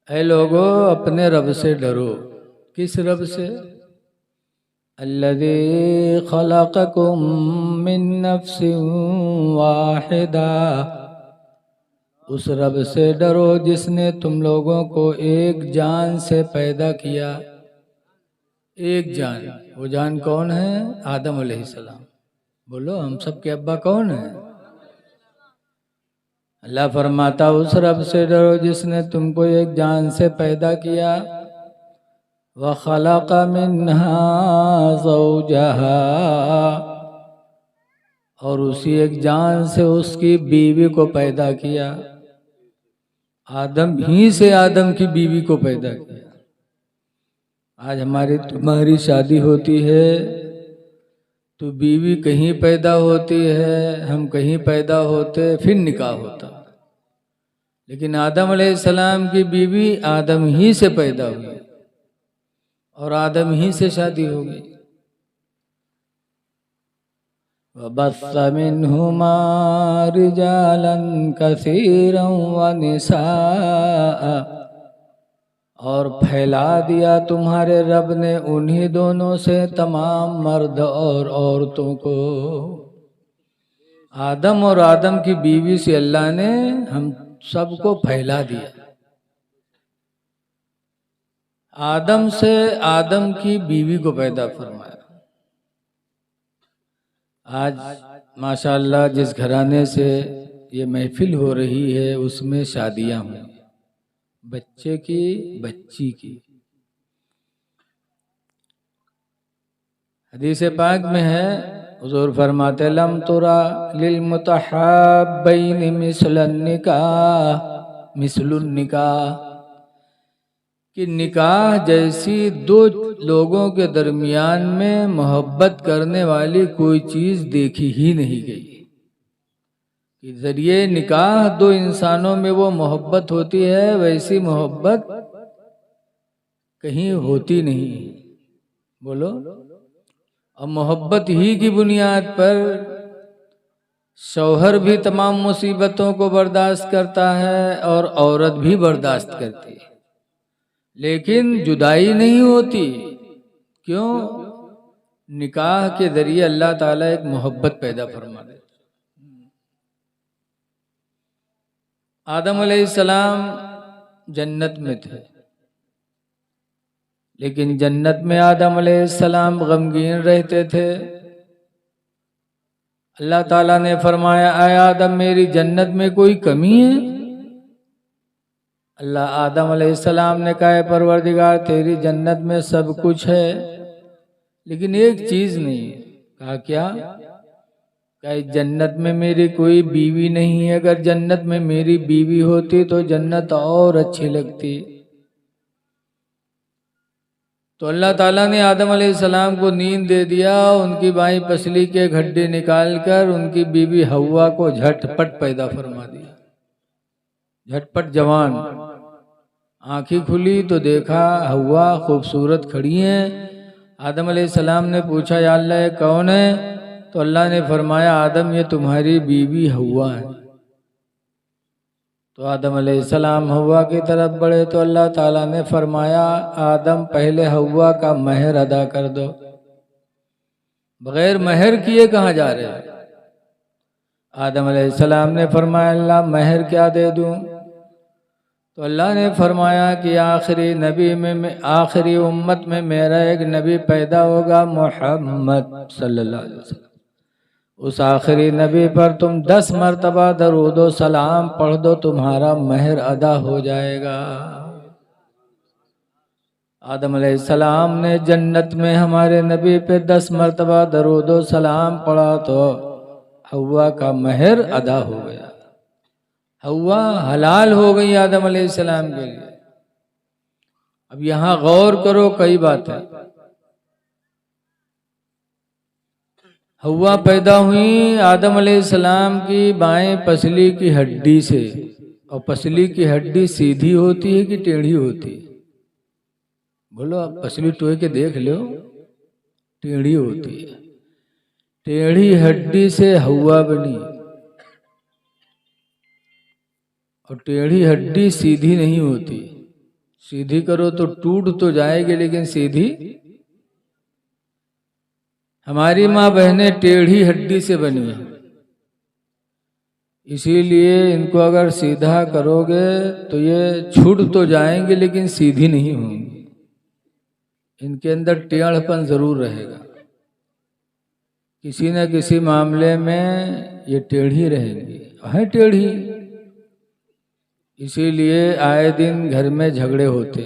ऐ लोगो अपने रब से डरो। किस रब से? अल्लज़ी खलक़कुम मिन नफ्सिन वाहिदा, उस रब से डरो जिसने तुम लोगों को एक जान से पैदा किया। एक जान, वो जान कौन है? आदम अलैहिस्सलाम। बोलो, हम सब के अब्बा कौन है? अल्लाह फरमाता उस रब से डरो जिसने तुमको एक जान से पैदा किया। व खलक़ मिन्हा ज़ौजहा, और उसी एक जान से उसकी बीवी को पैदा किया। आदम ही से आदम की बीवी को पैदा किया। आज हमारी तुम्हारी शादी होती है तो बीवी कहीं पैदा होती है, हम कहीं पैदा होते, फिर निकाह होता। लेकिन आदम अलैहिस्सलाम की बीवी आदम ही से पैदा हुई और आदम ही से शादी होगी। वबस्स मिन्हुमा रिजालन कसीरन व निसाअ, और फैला दिया तुम्हारे रब ने उन्हीं दोनों से तमाम मर्द और औरतों को। आदम और आदम की बीवी से अल्लाह ने हम सबको फैला दिया। आदम से आदम की बीवी को पैदा फरमाया। आज माशाअल्लाह जिस घराने से ये महफिल हो रही है उसमें शादियां हुई, बच्चे की, बच्ची की। हदीस पाक में है, हुजूर फरमाते लम तुरा लिल मुतहब्बैन मिसलन निकाह, कि निकाह जैसी दो लोगों के दरमियान में मोहब्बत करने वाली कोई चीज देखी ही नहीं गई। कि जरिए निकाह दो इंसानों में वो मोहब्बत होती है, वैसी मोहब्बत कहीं होती नहीं। बोलो, और मोहब्बत ही की बुनियाद पर शौहर भी तमाम मुसीबतों को बर्दाश्त करता है और औरत भी बर्दाश्त करती है, लेकिन जुदाई नहीं होती। क्यों? निकाह के जरिए अल्लाह ताला एक मोहब्बत पैदा फरमा देता। आदम अलैहिस्सलाम जन्नत में थे, लेकिन जन्नत में आदम अलैहिस्सलाम गमगीन रहते थे। अल्लाह ताला ने फरमाया, आए आदम मेरी जन्नत में कोई कमी है? अल्लाह आदम अलैहिस्सलाम ने कहा, परवरदिगार तेरी जन्नत में सब कुछ है लेकिन एक चीज नहीं है। कहा क्या? कहा जन्नत में मेरी कोई बीवी नहीं है। अगर जन्नत में मेरी बीवी होती तो जन्नत और अच्छी लगती। तो अल्लाह ताला ने आदम अलैहिस्सलाम को नींद दे दिया। उनकी बाईं पसली के गड्ढे निकालकर उनकी बीवी हव्वा को झटपट पैदा फरमा दिया। झटपट जवान। आंखें खुली तो देखा हव्वा खूबसूरत खड़ी हैं। आदम अलैहिस्सलाम ने पूछा, या अल्लाह ये कौन है? तो अल्लाह ने फरमाया, आदम ये तुम्हारी बीवी हव्वा है। तो आदम अलैहिस्सलाम हव्वा की तरफ बढ़े तो अल्लाह ताला ने फरमाया, आदम पहले हव्वा का महर अदा कर दो। बगैर महर किए कहाँ जा रहे हो? आदम अलैहिस्सलाम ने फरमाया, अल्लाह महर क्या दे दूं? तो अल्लाह ने फरमाया कि आखिरी नबी में, आखिरी उम्मत में मेरा एक नबी पैदा होगा, मोहम्मद सल्लल्लाहु अलैहि वसल्लम। उस आखिरी नबी पर तुम 10 मरतबा दरूद व सलाम पढ़ दो, तुम्हारा महर अदा हो जाएगा। आदम अलैहिस्सलाम ने जन्नत में हमारे नबी पे 10 मरतबा दरूद व सलाम पढ़ा तो हव्वा का महर अदा हो गया। हव्वा हलाल हो गई आदम अलैहिस्सलाम के लिए। अब यहां गौर करो, कई बात है। हव्वा पैदा हुई आदम अलैहिस्सलाम की बाएं पसली की हड्डी से। और पसली की हड्डी सीधी होती है कि टेढ़ी होती है? बोलो, आप पसली टोए के देख लो, टेढ़ी होती है। टेढ़ी हड्डी से हव्वा बनी और टेढ़ी हड्डी सीधी नहीं होती। सीधी करो तो टूट तो जाएगी, लेकिन सीधी। हमारी माँ बहनें टेढ़ी हड्डी से बनी है, इसीलिए इनको अगर सीधा करोगे तो ये छूट तो जाएंगे लेकिन सीधी नहीं होंगी। इनके अंदर टेढ़पन जरूर रहेगा, किसी न किसी मामले में ये टेढ़ी रहेंगी, है टेढ़ी। इसीलिए आए दिन घर में झगड़े होते।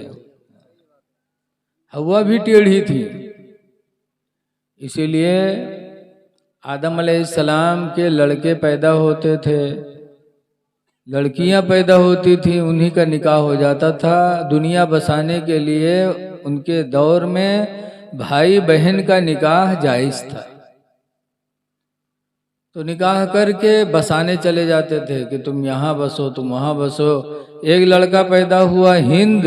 हव्वा भी टेढ़ी थी, इसीलिए आदम अलैहिस्सलाम के लड़के पैदा होते थे, लड़कियां पैदा होती थी, उन्हीं का निकाह हो जाता था। दुनिया बसाने के लिए उनके दौर में भाई बहन का निकाह जायज था, तो निकाह करके बसाने चले जाते थे कि तुम यहाँ बसो, तुम वहाँ बसो। एक लड़का पैदा हुआ हिंद,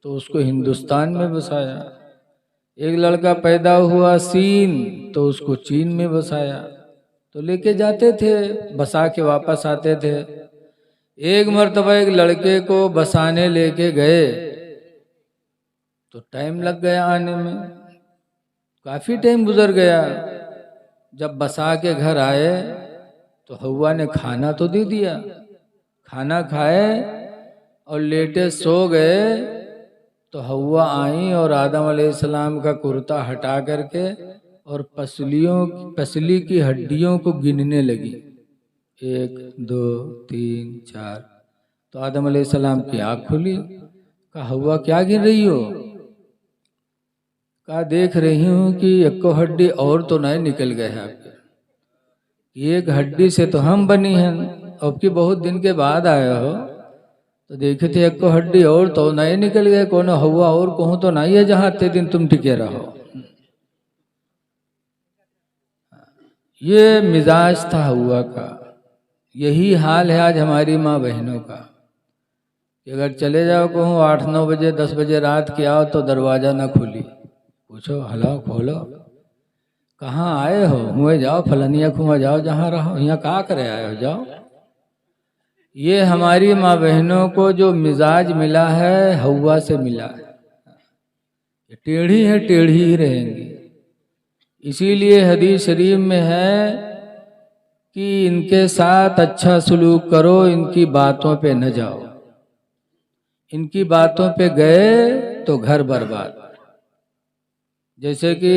तो उसको हिंदुस्तान में बसाया। एक लड़का पैदा हुआ चीन, तो उसको चीन में बसाया। तो लेके जाते थे, बसा के वापस आते थे। एक मर्तबा एक लड़के को बसाने लेके गए तो टाइम लग गया आने में, काफी टाइम गुजर गया। जब बसा के घर आए तो हव्वा ने खाना तो दे दिया, खाना खाए और लेटे सो गए तो हव्वा आई और आदम अलैहिस्सलाम का कुर्ता हटा करके और पसली की हड्डियों को गिनने लगी, 1 2 3 4। तो आदम अलैहिस्सलाम की आँख खुली। कहा हव्वा क्या गिन रही हो? कहा देख रही हूँ कि एक हड्डी और तो नहीं निकल गए है आपके, एक हड्डी से तो हम बनी हैं, अब की बहुत दिन के बाद आए हो तो देखे थे एक हड्डी और तो नहीं निकल गए, कौन हव्वा और कहूँ तो नहीं है जहाँ इतने दिन तुम टिके रहो। ये मिजाज था हव्वा का। यही हाल है आज हमारी माँ बहनों का कि अगर चले जाओ कहूँ 8 9 बजे 10 बजे रात के आओ तो दरवाजा ना खुली, पूछो हलाओ खोलो, कहाँ आए हो? मुँह जाओ फलनिया खुआ जाओ, जहाँ रहो, यहाँ कहा करे आए हो, जाओ। ये हमारी माँ बहनों को जो मिजाज मिला है हव्वा से मिला है। टेढ़ी है, टेढ़ी ही रहेंगी। इसीलिए हदीस शरीफ में है कि इनके साथ अच्छा सलूक करो, इनकी बातों पे न जाओ। इनकी बातों पे गए तो घर बर्बाद। जैसे कि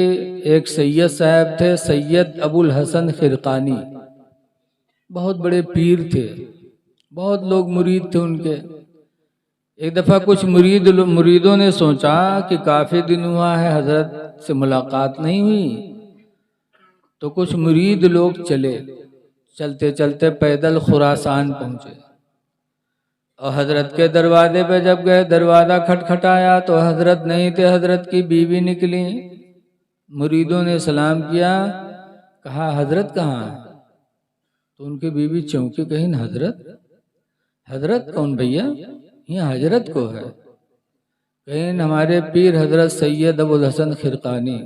एक सैयद साहब थे, सैयद अबुल हसन खिरकानी, बहुत बड़े पीर थे, बहुत लोग मुरीद थे उनके। एक दफ़ा कुछ मुरीदों ने सोचा कि काफ़ी दिन हुआ है हजरत से मुलाकात नहीं हुई, तो कुछ मुरीद लोग चलते चलते पैदल खुरासान पहुँचे और हजरत के दरवाजे पे जब गए, दरवाज़ा खटखटाया तो हजरत नहीं थे, हजरत की बीवी निकली। मुरीदों ने सलाम किया, कहा हजरत कहाँ है? तो उनकी बीवी चौंकी, कहीं हजरत? हजरत कौन भैया? यहाँ हजरत को है। कहीं हमारे पीर हजरत सैयद अबुल हसन खिरकानी।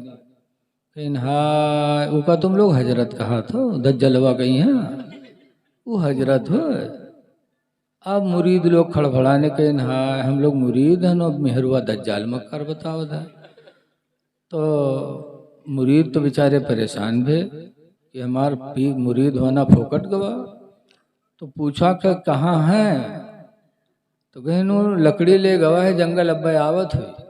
कहीं हाँ उका तुम लोग हजरत कहा था, दज्जलवा कहीं है वो हजरत हो। अब मुरीद लोग खड़खड़ाने के हाँ हम लोग मुरीद हैं, अब मेहरुआ दज्जाल मक्कर बताओ था। तो मुरीद तो बेचारे परेशान थे कि हमार पीर मुरीद होना फोकट गवा। तो पूछा कि कहाँ है? तो कहनो लकड़ी ले गवा है, जंगल अब्बे आवत हुई।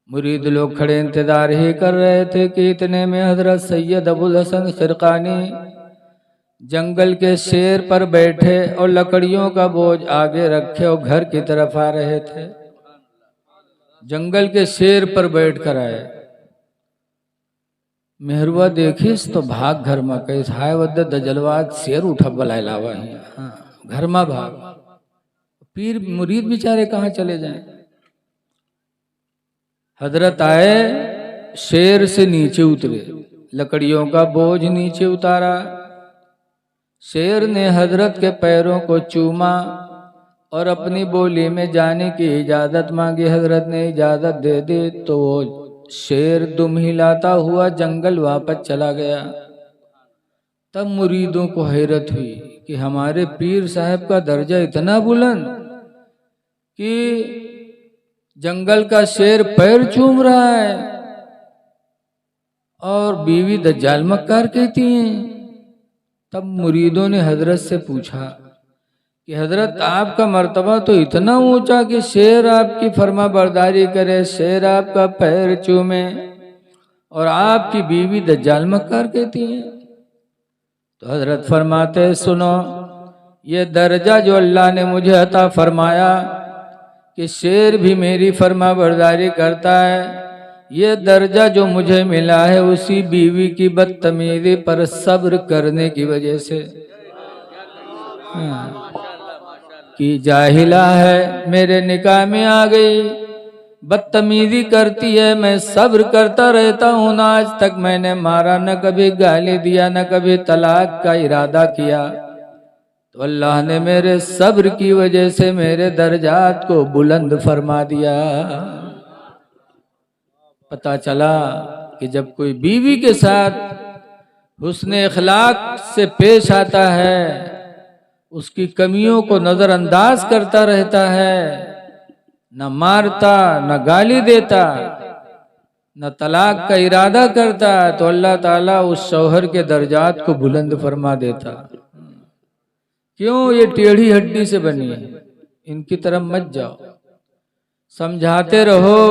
मुरीद लोग खड़े इंतजार ही कर रहे थे कि इतने में हजरत सैयद अबुल हसन खिरकानी जंगल के शेर पर बैठे और लकड़ियों का बोझ आगे रखे और घर की तरफ आ रहे थे। जंगल के शेर पर बैठ कर आए। मेहरुआ देखिस तो भाग घर में, कैस हाय वद दजलवाद शेर उठा बलाय लावा है। हाँ, घर में भाग। पीर मुरीद बेचारे कहाँ चले जाएं? हजरत आए, शेर से नीचे उतरे, लकड़ियों का बोझ नीचे उतारा। शेर ने हजरत के पैरों को चूमा और अपनी बोली में जाने की इजाजत मांगी। हजरत ने इजाजत दे दी तो वो शेर दुम हिलाता हुआ जंगल वापस चला गया। तब मुरीदों को हैरत हुई कि हमारे पीर साहब का दर्जा इतना बुलंद कि जंगल का शेर पैर चूम रहा है और बीवी दज्जाल मक्कार कहती हैं। तब मुरीदों ने हजरत से पूछा कि हजरत आपका मर्तबा तो इतना ऊंचा कि शेर आपकी फर्मा बरदारी करे, शेर आपका पैर चूमे और आपकी बीवी दज्जाल मक्कार कहती हैं। तो हजरत फरमाते सुनो, ये दर्जा जो अल्लाह ने मुझे अता फरमाया कि शेर भी मेरी फर्मा बरदारी करता है, ये दर्जा जो मुझे मिला है उसी बीवी की बदतमीजी पर सब्र करने की वजह से। कि जाहिला है मेरे निकाह में आ गई, बदतमीजी करती है, मैं सब्र करता रहता हूँ ना, आज तक मैंने मारा न कभी गाली दिया न कभी तलाक का इरादा किया। तो अल्लाह ने मेरे सब्र की वजह से मेरे दर्जात को बुलंद फरमा दिया। पता चला कि जब कोई बीवी के साथ हुस्न अखलाक से पेश आता है, उसकी कमियों को नजरअंदाज करता रहता है, न मारता न गाली देता न तलाक का इरादा करता, तो अल्लाह ताला उस शौहर के दर्जात को बुलंद फरमा देता। क्यों? ये टेढ़ी हड्डी से बनी है, इनकी तरफ मत जाओ, समझाते रहो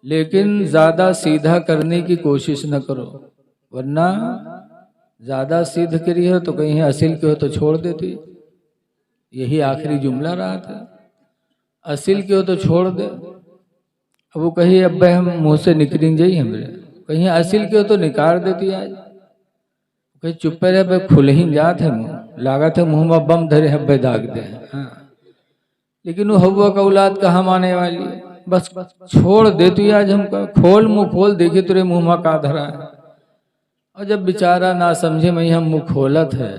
लेकिन ज्यादा सीधा करने की कोशिश न करो, वरना ज्यादा सीध करी हो तो कहीं असिल के हो तो छोड़ देती। यही आखिरी जुमला रहा था, असिल के हो तो छोड़ दे। अब वो कही अब हम मुंह से निकल जाइए हमरे, कहीं असिल के हो तो निकाल देती। आज कहीं चुप रहे भाई, खुल ही जात है मुँह, लागत है मुंह में बम धरे हब्बे दाग दे। हाँ, लेकिन वो हवा का औलाद कहाँ माने वाली, बस छोड़ देती। आज हमका खोल मुंह खोल, देखे तुरे मुंह में का धरा है। और जब बेचारा ना समझे मैं हम मुंह खोलत है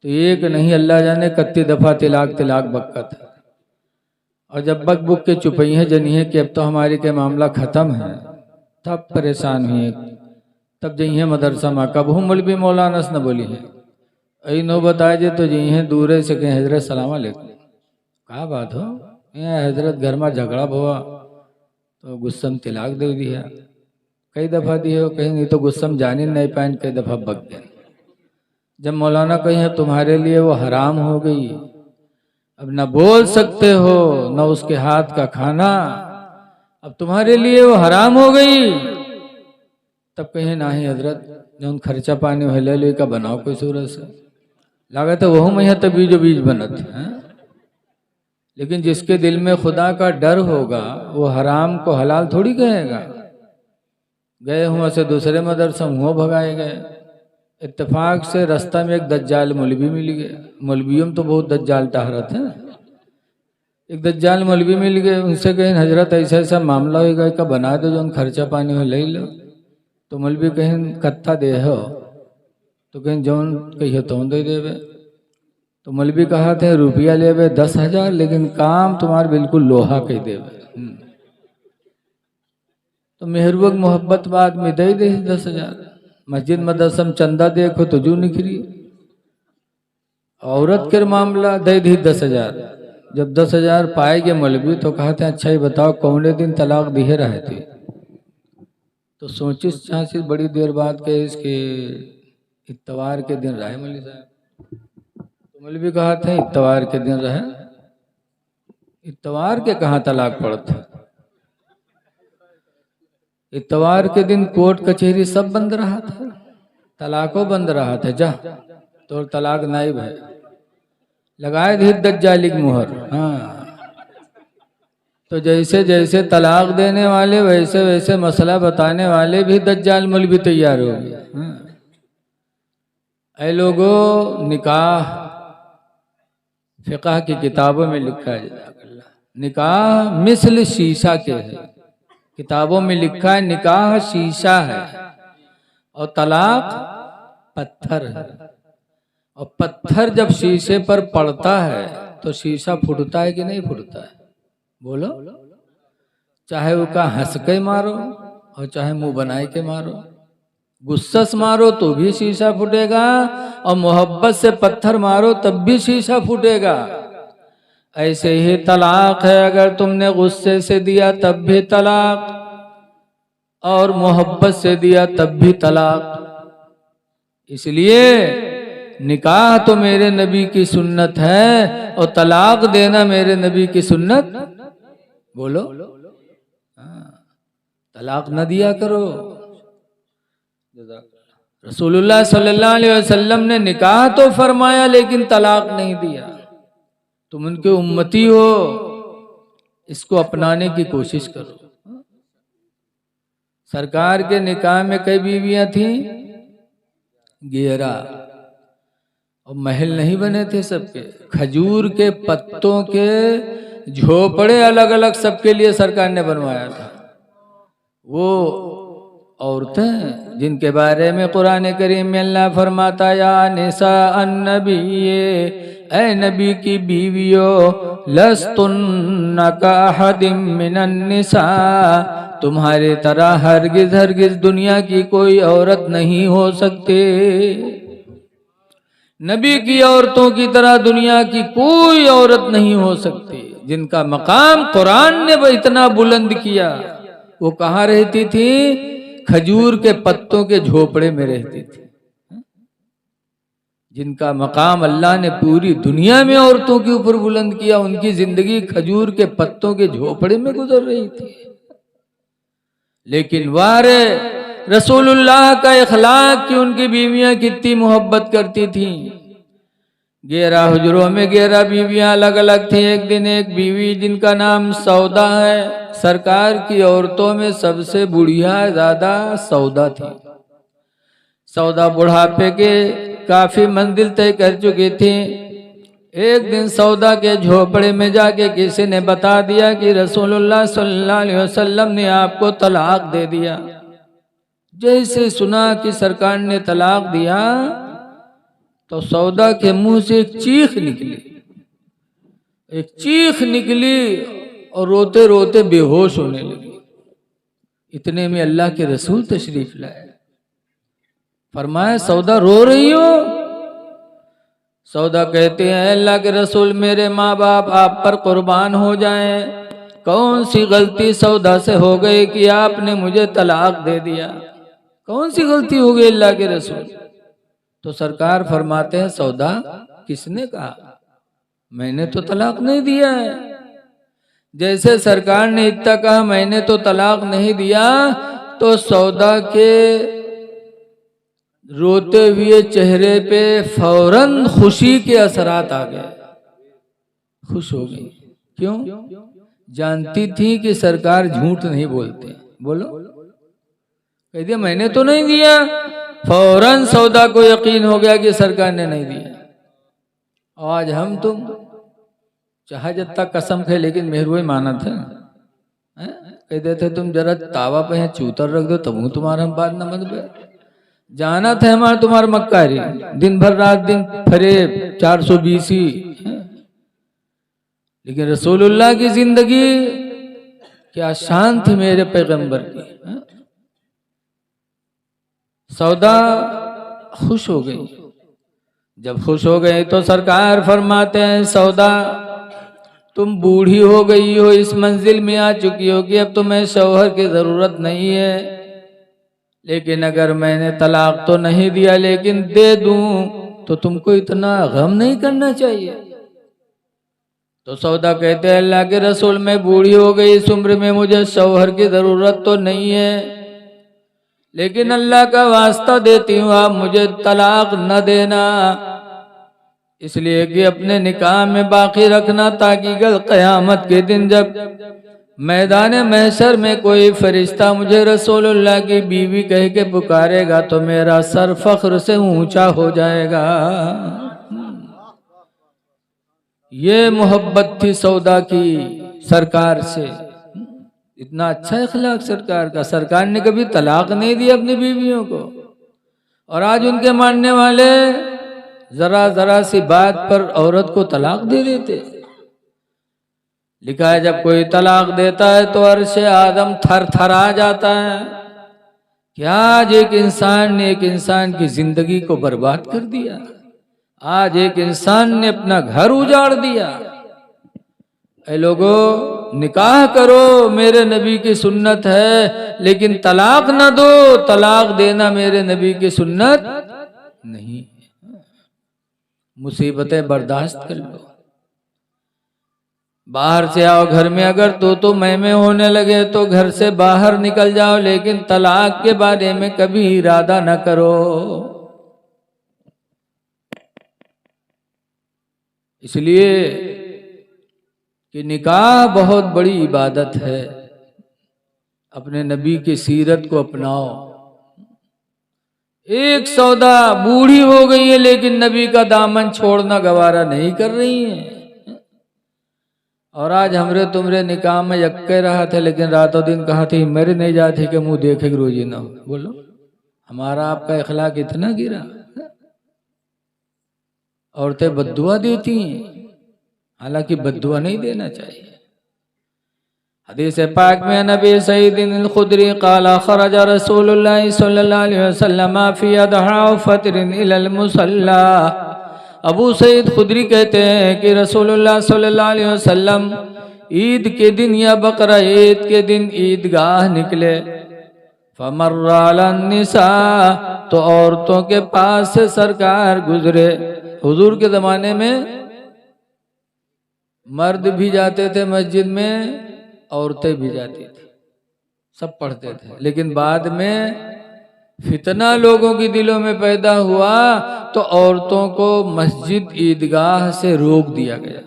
तो एक नहीं अल्लाह जाने कत्ती दफा तिलाक तिलाक बक्कत है। और जब बक बुक के चुपई है जनी है कि अब तो हमारे के मामला खत्म है, तब परेशान हुए। तब जई है मदरसा माँ कब हूँ मौलवी मौलानस न बोली है, अई नो बताए जे तो जई है दूर से कहें हजरत सलाम अलैकुम, का बात हो यहाँ हजरत घर में झगड़ा हुआ तो गुस्सम तिलाक दे दिया। कई दफ़ा दिए हो, कहीं नहीं तो गुस्सम जाने नहीं पाए, कई दफ़ा बक गए। जब मौलाना कहीं तुम्हारे लिए वो हराम हो गई, अब न बोल सकते हो न उसके हाथ का खाना, अब तुम्हारे लिए वो हराम हो गई, तब कहीं ना ही हजरत जो खर्चा पानी हो ले ले का बनाओ कोई सूरत से, लागत है वह मैया तभी जो बीज बनत है। लेकिन जिसके दिल में खुदा का डर होगा वो हराम को हलाल थोड़ी कहेगा। गए हुआ से दूसरे मदरसा हुआ भगाए गए, इत्तेफाक से रास्ता में एक दज्जाल मौलवी मिल गया। मौलवियों में तो बहुत दज्जाल टहरत है। एक दज्जाल मौलवी मिल गए, उनसे कहें हजरत ऐसा ऐसा मामला हो गया का बना दो जो खर्चा पानी में ले लो। तो मौलवी कहें कत्ता दे हो, तो कहें जौन कहिए तो दे देवे। तो मौलवी कहा थे रुपया लेवे 10,000, लेकिन काम तुम्हारे बिल्कुल लोहा कह देवे। तो मेहरबक मोहब्बत बाद में दे 10,000। मस्जिद मदरसा में चंदा देखो तो जू निखरी। औरत के मामला दे दी 10,000। जब 10,000 पाएगे मौलवी तो कहा था अच्छा ही बताओ कौने दिन तलाक दिए रहे थे। तो सोचिस चाचिस बड़ी देर बाद के इसके इतवार के दिन रहे मौलवी साहब। तो मौलवी कहा था इतवार के दिन रहे, इतवार के कहाँ तलाक पड़ता। इतवार के दिन कोर्ट कचहरी सब बंद रहा था, तलाको बंद रहा था। जा तो तलाक नाइब है, लगाए थे दज्जाली की मुहर। हाँ, तो जैसे जैसे तलाक देने वाले वैसे वैसे मसला बताने वाले भी दज्जाल मौलवी तैयार हो गए। हाँ, ऐ लोगों निकाह फिक़ह की किताबों में लिखा है निकाह मिसल शीशा के है। किताबों में लिखा है निकाह शीशा है और तलाक पत्थर है। और पत्थर जब शीशे पर पड़ता है तो शीशा फूटता है कि नहीं फूटता है? बोलो, चाहे उसका हंस के मारो और चाहे मुंह बनाए के मारो, गुस्सा से मारो तो भी शीशा फूटेगा और मोहब्बत से पत्थर मारो तब भी शीशा फूटेगा। ऐसे ही तलाक है, अगर तुमने गुस्से से दिया तब भी तलाक, और मोहब्बत से दिया तब भी तलाक। इसलिए निकाह तो मेरे नबी की सुन्नत है और तलाक देना मेरे नबी की सुन्नत। बोलो, तलाक न दिया करो। रसूलुल्लाह सल्लल्लाहु अलैहि वसल्लम ने निकाह तो फरमाया लेकिन तलाक नहीं दिया। तुम उनके उम्मती हो, इसको अपनाने की कोशिश करो। सरकार के निकाह में कई बीवियां थी, 11, और महल नहीं बने थे सबके। खजूर के पत्तों के झोपड़े अलग अलग सबके लिए सरकार ने बनवाया था। वो औरतें जिनके बारे में कुरान करीम में अल्लाह फरमाता, या निसा अन्नबी, ऐ नबी की बीवियों, लस्तुन्ना का अहदिम मिनन निसा, तुम्हारे तरह हरगिज हरगिज दुनिया की कोई औरत नहीं हो सकते। नबी की औरतों की तरह दुनिया की कोई औरत नहीं हो सकती। जिनका मकाम कुरान ने इतना बुलंद किया, वो कहाँ रहती थी? खजूर के पत्तों के झोपड़े में रहती थी। जिनका मकाम अल्लाह ने पूरी दुनिया में औरतों के ऊपर बुलंद किया, उनकी जिंदगी खजूर के पत्तों के झोपड़े में गुजर रही थी। लेकिन वारे रसूलुल्लाह का इखलाक कि उनकी बीवियां कितनी मोहब्बत करती थी। 11 हुजरों में 11 बीवियां अलग अलग थी। एक दिन एक बीवी जिनका नाम सौदा है, सरकार की औरतों में सबसे बुढ़िया ज्यादा सौदा थी। सौदा बुढ़ापे के काफी मंजिल तय कर चुकी थी। एक दिन सौदा के झोपड़े में जाके किसी ने बता दिया कि रसूलुल्लाह सल्लल्लाहु अलैहि वसल्लम ने आपको तलाक दे दिया। जैसे सुना कि सरकार ने तलाक दिया तो सौदा के मुंह से एक चीख निकली और रोते रोते बेहोश होने लगी। इतने में अल्लाह के रसूल तशरीफ लाए। फरमाया, सौदा रो रही हो? सौदा कहते हैं, अल्लाह के रसूल, मेरे माँ बाप आप पर कुर्बान हो जाएं। कौन सी गलती सौदा से हो गई कि आपने मुझे तलाक दे दिया? कौन सी गलती हो गई अल्लाह के रसूल? तो सरकार फरमाते हैं, सौदा किसने कहा? मैंने तो तलाक नहीं दिया है। जैसे सरकार ने इतना कहा मैंने तो तलाक नहीं दिया, तो सौदा के रोते हुए चेहरे पे फौरन खुशी के असरात आ गए। खुश हो गई। क्यों? जानती थी कि सरकार झूठ नहीं बोलते। बोलो, कह दिया मैंने तो नहीं दिया। फौरन सौदा को यकीन हो गया कि सरकार ने नहीं दिया। आज हम तुम चाहे जब तक कसम थे लेकिन मेहरुए माना था। कह देते तुम जरा तावा पे चूतर रख दो तब तुम्हारा हम बात न मन पे जाना था हमारा तुम्हारा मक्कारी। दिन भर रात दिन फरेब 420। लेकिन रसूलुल्लाह की जिंदगी क्या शान थी मेरे पैगंबर की। सौदा खुश हो गई। जब खुश हो गई तो सरकार फरमाते हैं, सौदा तुम बूढ़ी हो गई हो, इस मंजिल में आ चुकी हो कि अब तुम्हें शौहर की जरूरत नहीं है। लेकिन अगर मैंने तलाक तो नहीं दिया लेकिन दे दूं तो तुमको इतना गम नहीं करना चाहिए। तो सौदा कहते हैं, अल्लाह के रसूल, मैं बूढ़ी हो गई, इस उम्र में मुझे शौहर की जरूरत तो नहीं है, लेकिन अल्लाह का वास्ता देती हूँ आप मुझे तलाक न देना, इसलिए कि अपने निकाह में बाकी रखना, ताकि कल क़यामत के दिन जब मैदान महशर में कोई फरिश्ता मुझे रसूलुल्लाह की बीवी कह के पुकारेगा तो मेरा सर फख्र से ऊंचा हो जाएगा। ये मोहब्बत थी सौदा की सरकार से। इतना अच्छा इखलाक सरकार का। सरकार ने कभी तलाक नहीं दी अपनी बीवियों को, और आज उनके मानने वाले जरा जरा सी बात पर औरत को तलाक दे देते। लिखा है जब कोई तलाक देता है तो अर्शे आदम थर थरा जाता है। क्या आज एक इंसान ने एक इंसान की जिंदगी को बर्बाद कर दिया। आज एक इंसान ने अपना घर उजाड़ दिया। ऐ लोगों, निकाह करो, मेरे नबी की सुन्नत है, लेकिन तलाक ना दो, तलाक देना मेरे नबी की सुन्नत नहीं। मुसीबतें बर्दाश्त कर लो। बाहर से आओ, घर में अगर तो मैं होने लगे तो घर से बाहर निकल जाओ, लेकिन तलाक के बारे में कभी इरादा न करो। इसलिए कि निकाह बहुत बड़ी इबादत है। अपने नबी की सीरत को अपनाओ। एक सौदा बूढ़ी हो गई है लेकिन नबी का दामन छोड़ना गवारा नहीं कर रही है। और आज हमरे तुमरे निकाह में यक्के रहा थे, लेकिन रातों दिन कहा थी मेरे नहीं जाती कि मुंह देखे रोजी ना हो। बोलो, हमारा आपका इखलाक इतना गिरा। औरतें बद्दुआ देती हैं, हालांकि बद्दुआ नहीं देना चाहिए। हदीस पाक में नबी सईदिन खुदरी क़ाला खरज रसूलुल्लाह सल्लल्लाहु अलैहि वसल्लम फी अदहा फतरिन इलल मुसल्ला। अबू सईद खुदरी कहते हैं कि रसूलुल्लाह सल्लल्लाहु अलैहि वसल्लम ईद के दिन या बकरा ईद के दिन ईदगाह निकले। फमर्रा अलन निसा, तो औरतों के पास से सरकार गुजरे। हुजूर के ज़माने में मर्द भी जाते थे मस्जिद में, औरतें भी जाती थी, सब पढ़ते थे। लेकिन बाद में फितना लोगों के दिलों में पैदा हुआ तो औरतों को मस्जिद ईदगाह से रोक दिया गया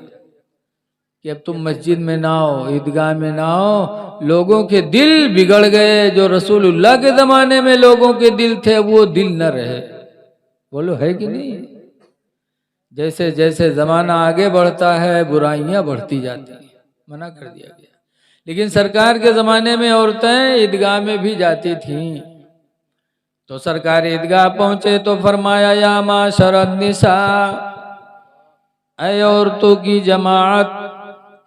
कि अब तुम मस्जिद में ना आओ, ईदगाह में ना आओ। लोगों के दिल बिगड़ गए। जो रसूलुल्लाह के ज़माने में लोगों के दिल थे वो दिल न रहे। बोलो, है कि नहीं? जैसे जैसे ज़माना आगे बढ़ता है बुराइयां बढ़ती जाती हैं, मना कर दिया गया। लेकिन सरकार के ज़माने में औरतें ईदगाह में भी जाती थीं। तो सरकार ईदगाह पहुंचे तो फरमाया या माशरन निसा, ऐ औरतों की जमात,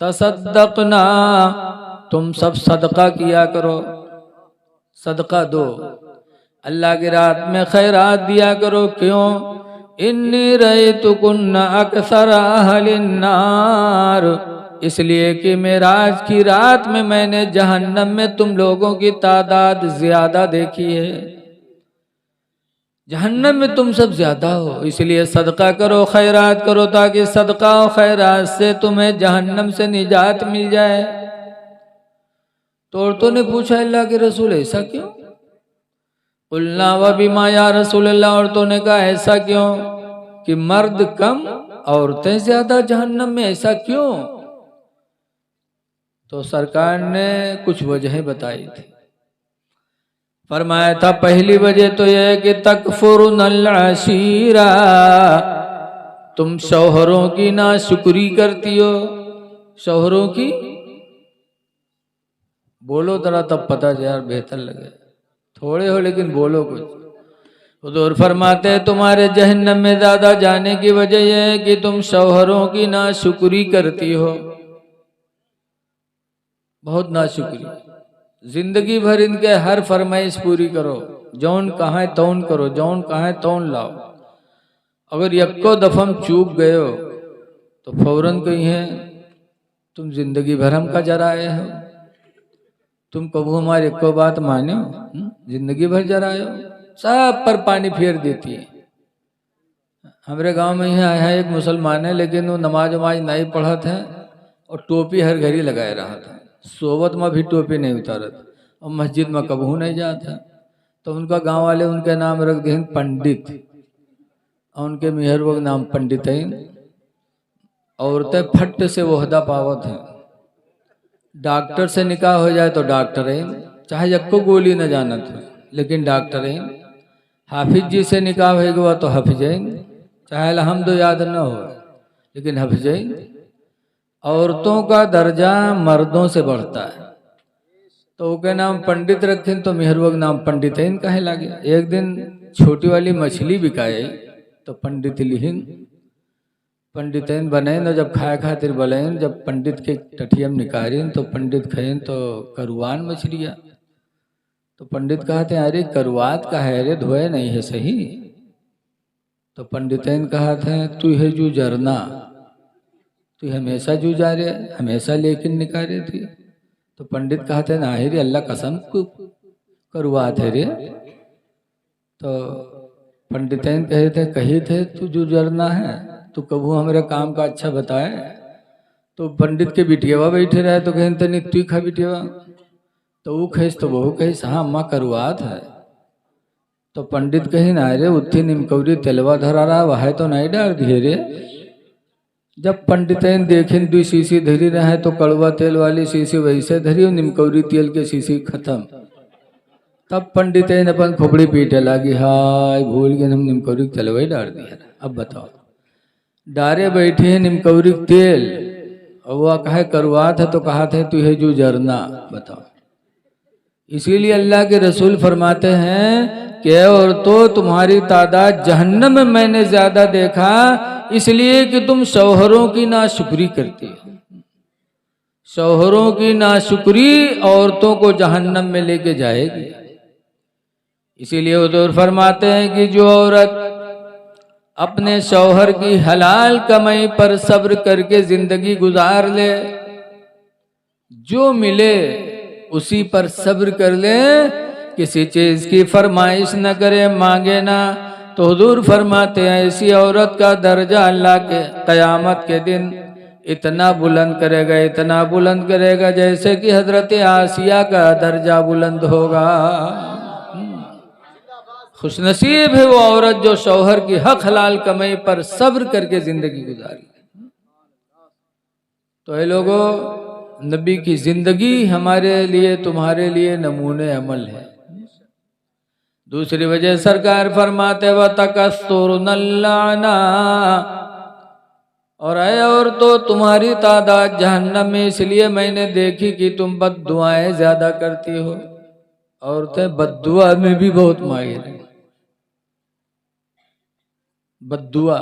तसद्दकना, तुम सब सदका किया करो, सदका दो, अल्लाह की रात में खैरात दिया करो। क्यों? इन्नी रअयतुकुन्ना अक्सर अहलिन नार, इसलिए कि मेराज की रात में मैंने जहन्नम में तुम लोगों की तादाद ज्यादा देखी है। जहन्नम में तुम सब ज्यादा हो, इसलिए सदका करो, खैरात करो, ताकि सदका और खैरात से तुम्हें जहन्नम से निजात मिल जाए। तो औरतों ने पूछा अल्लाह के रसूल ऐसा क्यों? कुल्ना व बिमा या रसूल अल्लाह, औरतों ने कहा ऐसा क्यों कि मर्द कम औरतें ज्यादा जहन्नम में, ऐसा क्यों? तो सरकार ने कुछ वजहें बताई थी। फरमाया था पहली वजह तो यह है कि तकफुरुनल अशीरा, तुम शौहरों की नाशुक्री करती हो। शौहरों की, बोलो जरा तब पता यार बेहतर लगे। थोड़े हो लेकिन बोलो कुछ। हुजूर फरमाते हैं तुम्हारे जहन्नम में ज्यादा जाने की वजह यह है कि तुम शौहरों की नाशुक्री करती हो, बहुत नाशुक्री। जिंदगी भर इनके हर फरमाइश पूरी करो, जौन कहाँ तौन करो, जौन कहाँ तौन लाओ। अगर यक्को दफम चूक गए हो तो फौरन कही है तुम जिंदगी भर हम का जराए हो, तुम कबू हमारी एको बात माने हो, जिंदगी भर जराए हो। सब पर पानी फेर देती है। हमारे गांव में यहाँ है एक मुसलमान है, लेकिन वो नमाज वमाज नहीं पढ़ा था और टोपी हर घड़ी लगाए रहा था। सोबत में भी टोपी नहीं उतारत और मस्जिद में कबू नहीं जाता। तो उनका गांव वाले उनके नाम रख दें पंडित, और उनके मेहर वो नाम पंडित है। औरतें फट से ओहदा पावत हैं। डॉक्टर से निकाह हो जाए तो डॉक्टर है, चाहे यक्को गोली न जानत हो लेकिन डॉक्टर है। हाफिज जी से निकाह होगा तो हाफिजैन, चाहे अलहम्दु याद न हो लेकिन हाफिजैन। औरतों का दर्जा मर्दों से बढ़ता है। तो उसके नाम पंडित रखें तो मेहरवग नाम पंडितैन कहे लगे। एक दिन छोटी वाली मछली बिकाए तो पंडित लिहिन पंडितैन बने न, जब खाए खातिर बलेन, जब पंडित के टठियम निकारिन तो पंडित खाइन तो करुआन मछलियाँ। तो पंडित कहते हैं अरे करुआत का है रे, धोए नहीं है सही। तो पंडितैन कहते हैं तू है जो जरना, तू हमेशा जूझा रहे, हमेशा लेकिन निकारे थी। तो पंडित कहते ना रे अल्लाह कसम को करुआ थे रे। तो पंडितैन कहे थे कही थे तू जूझरना है, तू कबू हमारे काम का अच्छा बताए। तो पंडित के बिटियावा बैठे रहे तो कहें तनी तू खा बिटियावा, तो वो कहेस तो बहु कहेस हाँ अम्मा करुआत है। तो पंडित कहे ना रे उत्थी निमकौरी तेलवा धरा रहा वह तो नहीं डाल दिए रे। जब पंडितैन देखें दुई शीशी धरी रहे तो कड़वा तेल वाली शीशी वैसे धरी और निमकौरी तेल के शीशी खत्म। तब पंडितैन अपन खोपड़ी पीटे लगी, हाय भूल गए हम निमकौरी तेलवा ही डाल दिया। अब बताओ डारे बैठे हैं निमकौरी तेल और वह कहे करुआत है तो कहा थे तू है जो जरना। बताओ इसीलिए अल्लाह के रसूल फरमाते हैं कि और तो तुम्हारी तादाद जहन्नम में मैंने ज्यादा देखा इसलिए कि तुम शौहरों की नाशुक्री करती हो। शौहरों की नाशुक्री औरतों को जहन्नम में लेके जाएगी। इसीलिए हुजूर फरमाते हैं कि जो औरत अपने शौहर की हलाल कमाई पर सब्र करके जिंदगी गुजार ले, जो मिले उसी पर सब्र कर ले, किसी चीज की फरमाइश न करे, मांगे ना, तो हुजूर फरमाते हैं ऐसी औरत का दर्जा अल्लाह के कयामत के दिन इतना बुलंद करेगा, इतना बुलंद करेगा जैसे कि हजरत आसिया का दर्जा बुलंद होगा। खुशनसीब है वो औरत जो शौहर की हक हलाल कमाई पर सब्र करके जिंदगी गुजारी। तो ये लोगों नबी की जिंदगी हमारे लिए तुम्हारे लिए नमूने अमल है। दूसरी वजह सरकार फरमाते व तकस्तुरनल्लाना, और तो तुम्हारी तादाद जहन्नम में इसलिए मैंने देखी कि तुम बद्दुआएं ज्यादा करती हो। औरतें बद्दुआ में भी बहुत माहिर है। बद्दुआ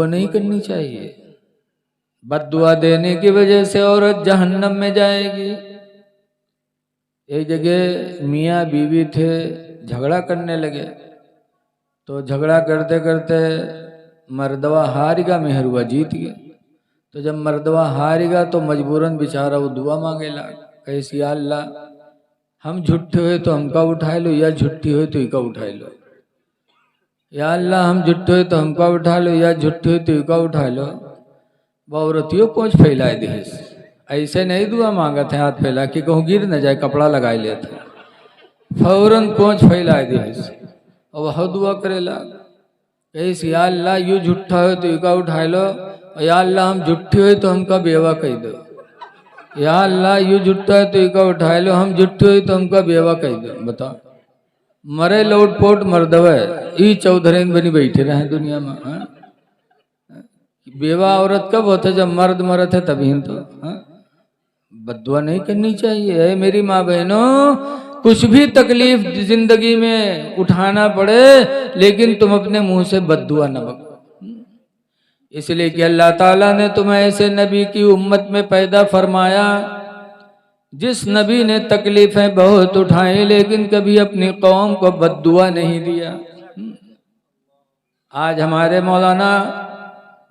नहीं करनी चाहिए। बद्दुआ देने की वजह से औरत जहन्नम में जाएगी। एक जगह मियाँ बीवी थे, झगड़ा करने लगे। तो झगड़ा करते करते मर्दवा हारेगा, मेहरुआ जीत गया। तो जब मर्दवा हारेगा तो मजबूरन बेचारा वो दुआ मांगे लगा, कैसी या अल्लाह हम झूठे हुए तो हमका उठा लो, या झूठी हुए तो इका उठा लो। या अल्लाह हम झूठे हुए तो हमका उठा लो, या झूठे हुए तो इका उठा लो। औरतियों पहुंच फैलाए दे, ऐसे नहीं दुआ मांगा थे हाथ फैला कि कहूँ गिर न जाए, कपड़ा लगाए लेते, फौरन पहुंच फैलाए दे और वह दुआ करेला कैसे या अल्लाह यू झूठा हो तो इका उठा लो, या अल्लाह हम झूठे हुए तो हमका बेवा कह दो। या अल्लाह यू झूठा है तो इका उठा लो, हम झूठे हुए तो हमका बेवा कह दो। बताओ मरे लौटपोट मर्दवे ई चौधरेन बनी बैठे रहे दुनिया में। हा? बेवा औरत कब होता जब मर्द मरत है तभी तो। बद्दुआ नहीं करनी चाहिए। है मेरी माँ बहनों, कुछ भी तकलीफ जिंदगी में उठाना पड़े लेकिन तुम अपने मुंह से बद्दुआ न बको। इसलिए कि अल्लाह ताला ने तुम्हें ऐसे नबी की उम्मत में पैदा फरमाया जिस नबी ने तकलीफें बहुत उठाई लेकिन कभी अपनी कौम को बद्दुआ नहीं दिया। आज हमारे मौलाना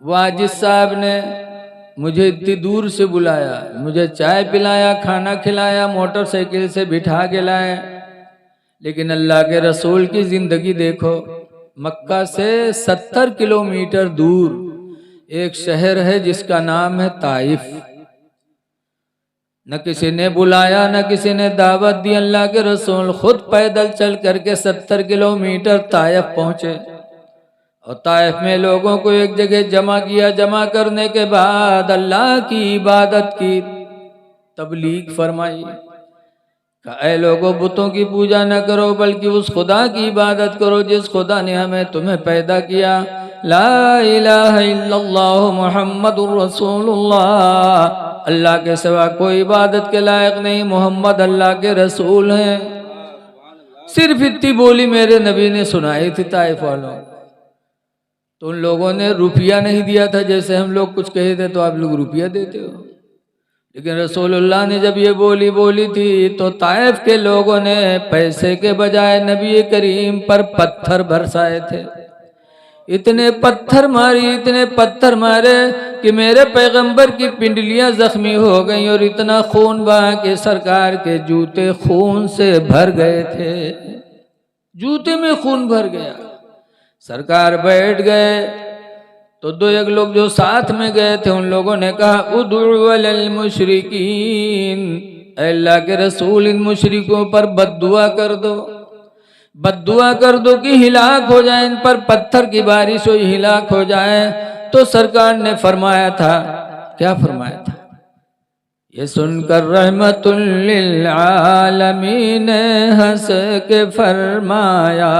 वाजिद साहब ने मुझे इतनी दूर से बुलाया, मुझे चाय पिलाया, खाना खिलाया, मोटरसाइकिल से बिठा के लाए। लेकिन अल्लाह के रसूल की जिंदगी देखो। मक्का से 70 किलोमीटर दूर एक शहर है जिसका नाम है ताइफ। न किसी ने बुलाया, न किसी ने दावत दी। अल्लाह के रसूल खुद पैदल चल करके 70 किलोमीटर ताइफ पहुंचे और ताइफ में लोगों को एक जगह जमा किया। जमा करने के बाद अल्लाह की इबादत की तबलीग फरमाई। ऐ लोगों, बुतों की पूजा न करो बल्कि उस खुदा की इबादत करो जिस खुदा ने हमें तुम्हें पैदा किया। ला इलाहा इल्लल्लाह मुहम्मदुर रसूलुल्लाह, अल्लाह के सिवा कोई इबादत के लायक नहीं, मोहम्मद अल्लाह के रसूल हैं। सिर्फ इतनी बोली मेरे नबी ने सुनाई थी ताइफ वालों। तो उन लोगों ने रुपया नहीं दिया था। जैसे हम लोग कुछ कहे थे तो आप लोग रुपया देते हो, लेकिन रसूलुल्लाह ने जब ये बोली थी तो ताइफ के लोगों ने पैसे के बजाय नबी करीम पर पत्थर बरसाए थे। इतने पत्थर मारे कि मेरे पैगंबर की पिंडलियां जख्मी हो गई और इतना खून बहा कि सरकार के जूते खून से भर गए थे, जूते में खून भर गया। सरकार बैठ गए तो दो एक लोग जो साथ में गए थे उन लोगों ने कहा उदउ अल मुशरिकीन, अल्लाह के रसूल इन मुशरिकों पर बद्दुआ कर दो, बद्दुआ कर दो कि हिलाक हो जाए, इन पर पत्थर की बारिश हो हिलाक हो जाए। तो सरकार ने फरमाया था, क्या फरमाया था? ये सुनकर रहमतुल लिल आलमीन हंस के फरमाया,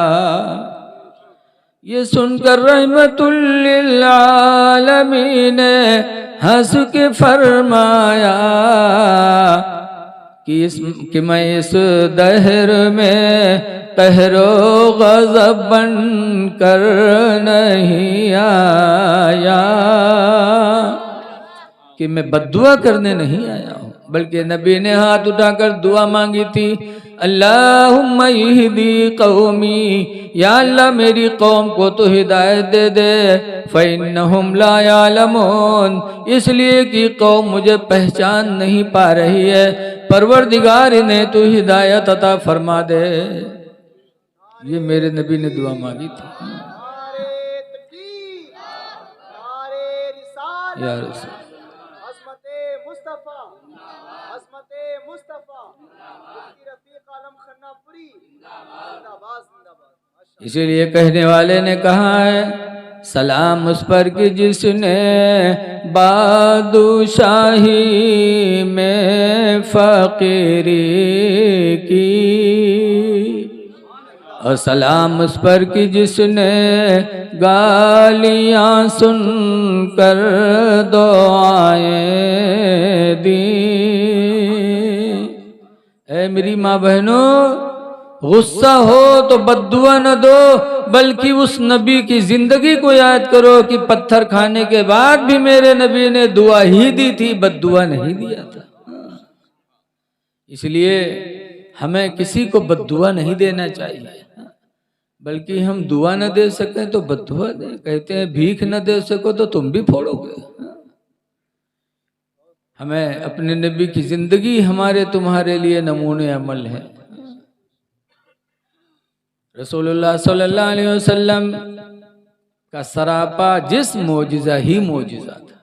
ये सुनकर रहमतुल लिल आलमीन हंस के फरमाया कि मैं इस दहर में कहरो गज़ब बन कर नहीं आया, कि मैं बद्दुआ करने नहीं आया हूँ, बल्कि नबी ने हाथ उठाकर दुआ मांगी थी, अल्लाहुम्मा यहदी कौमी, या अल्लाह मेरी कौम को तो हिदायत दे दे, फ़इन्नहुम ला यालमून, इसलिए कि कौम मुझे पहचान नहीं पा रही है, परवरदिगार इन्हें तो हिदायत अता फरमा दे। ये मेरे नबी ने दुआ मांगी थी। या रसूल इसीलिए कहने वाले ने कहा है, सलाम उस पर कि जिसने बादशाही में फकीरी की, और सलाम उस पर कि जिसने गालियां सुनकर दुआएं दी। ऐ मेरी माँ बहनों, गुस्सा हो तो बद्दुआ न दो, बल्कि उस नबी की जिंदगी को याद करो कि पत्थर खाने के बाद भी मेरे नबी ने दुआ ही दी थी, बद्दुआ नहीं दिया था। इसलिए हमें किसी को बद्दुआ नहीं देना चाहिए, बल्कि हम दुआ न दे सके तो बद्दुआ दें। कहते हैं भीख न दे सको तो तुम भी फोड़ोगे। हमें अपने नबी की जिंदगी हमारे तुम्हारे लिए नमूने अमल है। रसूलुल्लाह सल्लल्लाहु अलैहि वसल्लम का सरापा जिस मोजिजा ही मोजिजा था।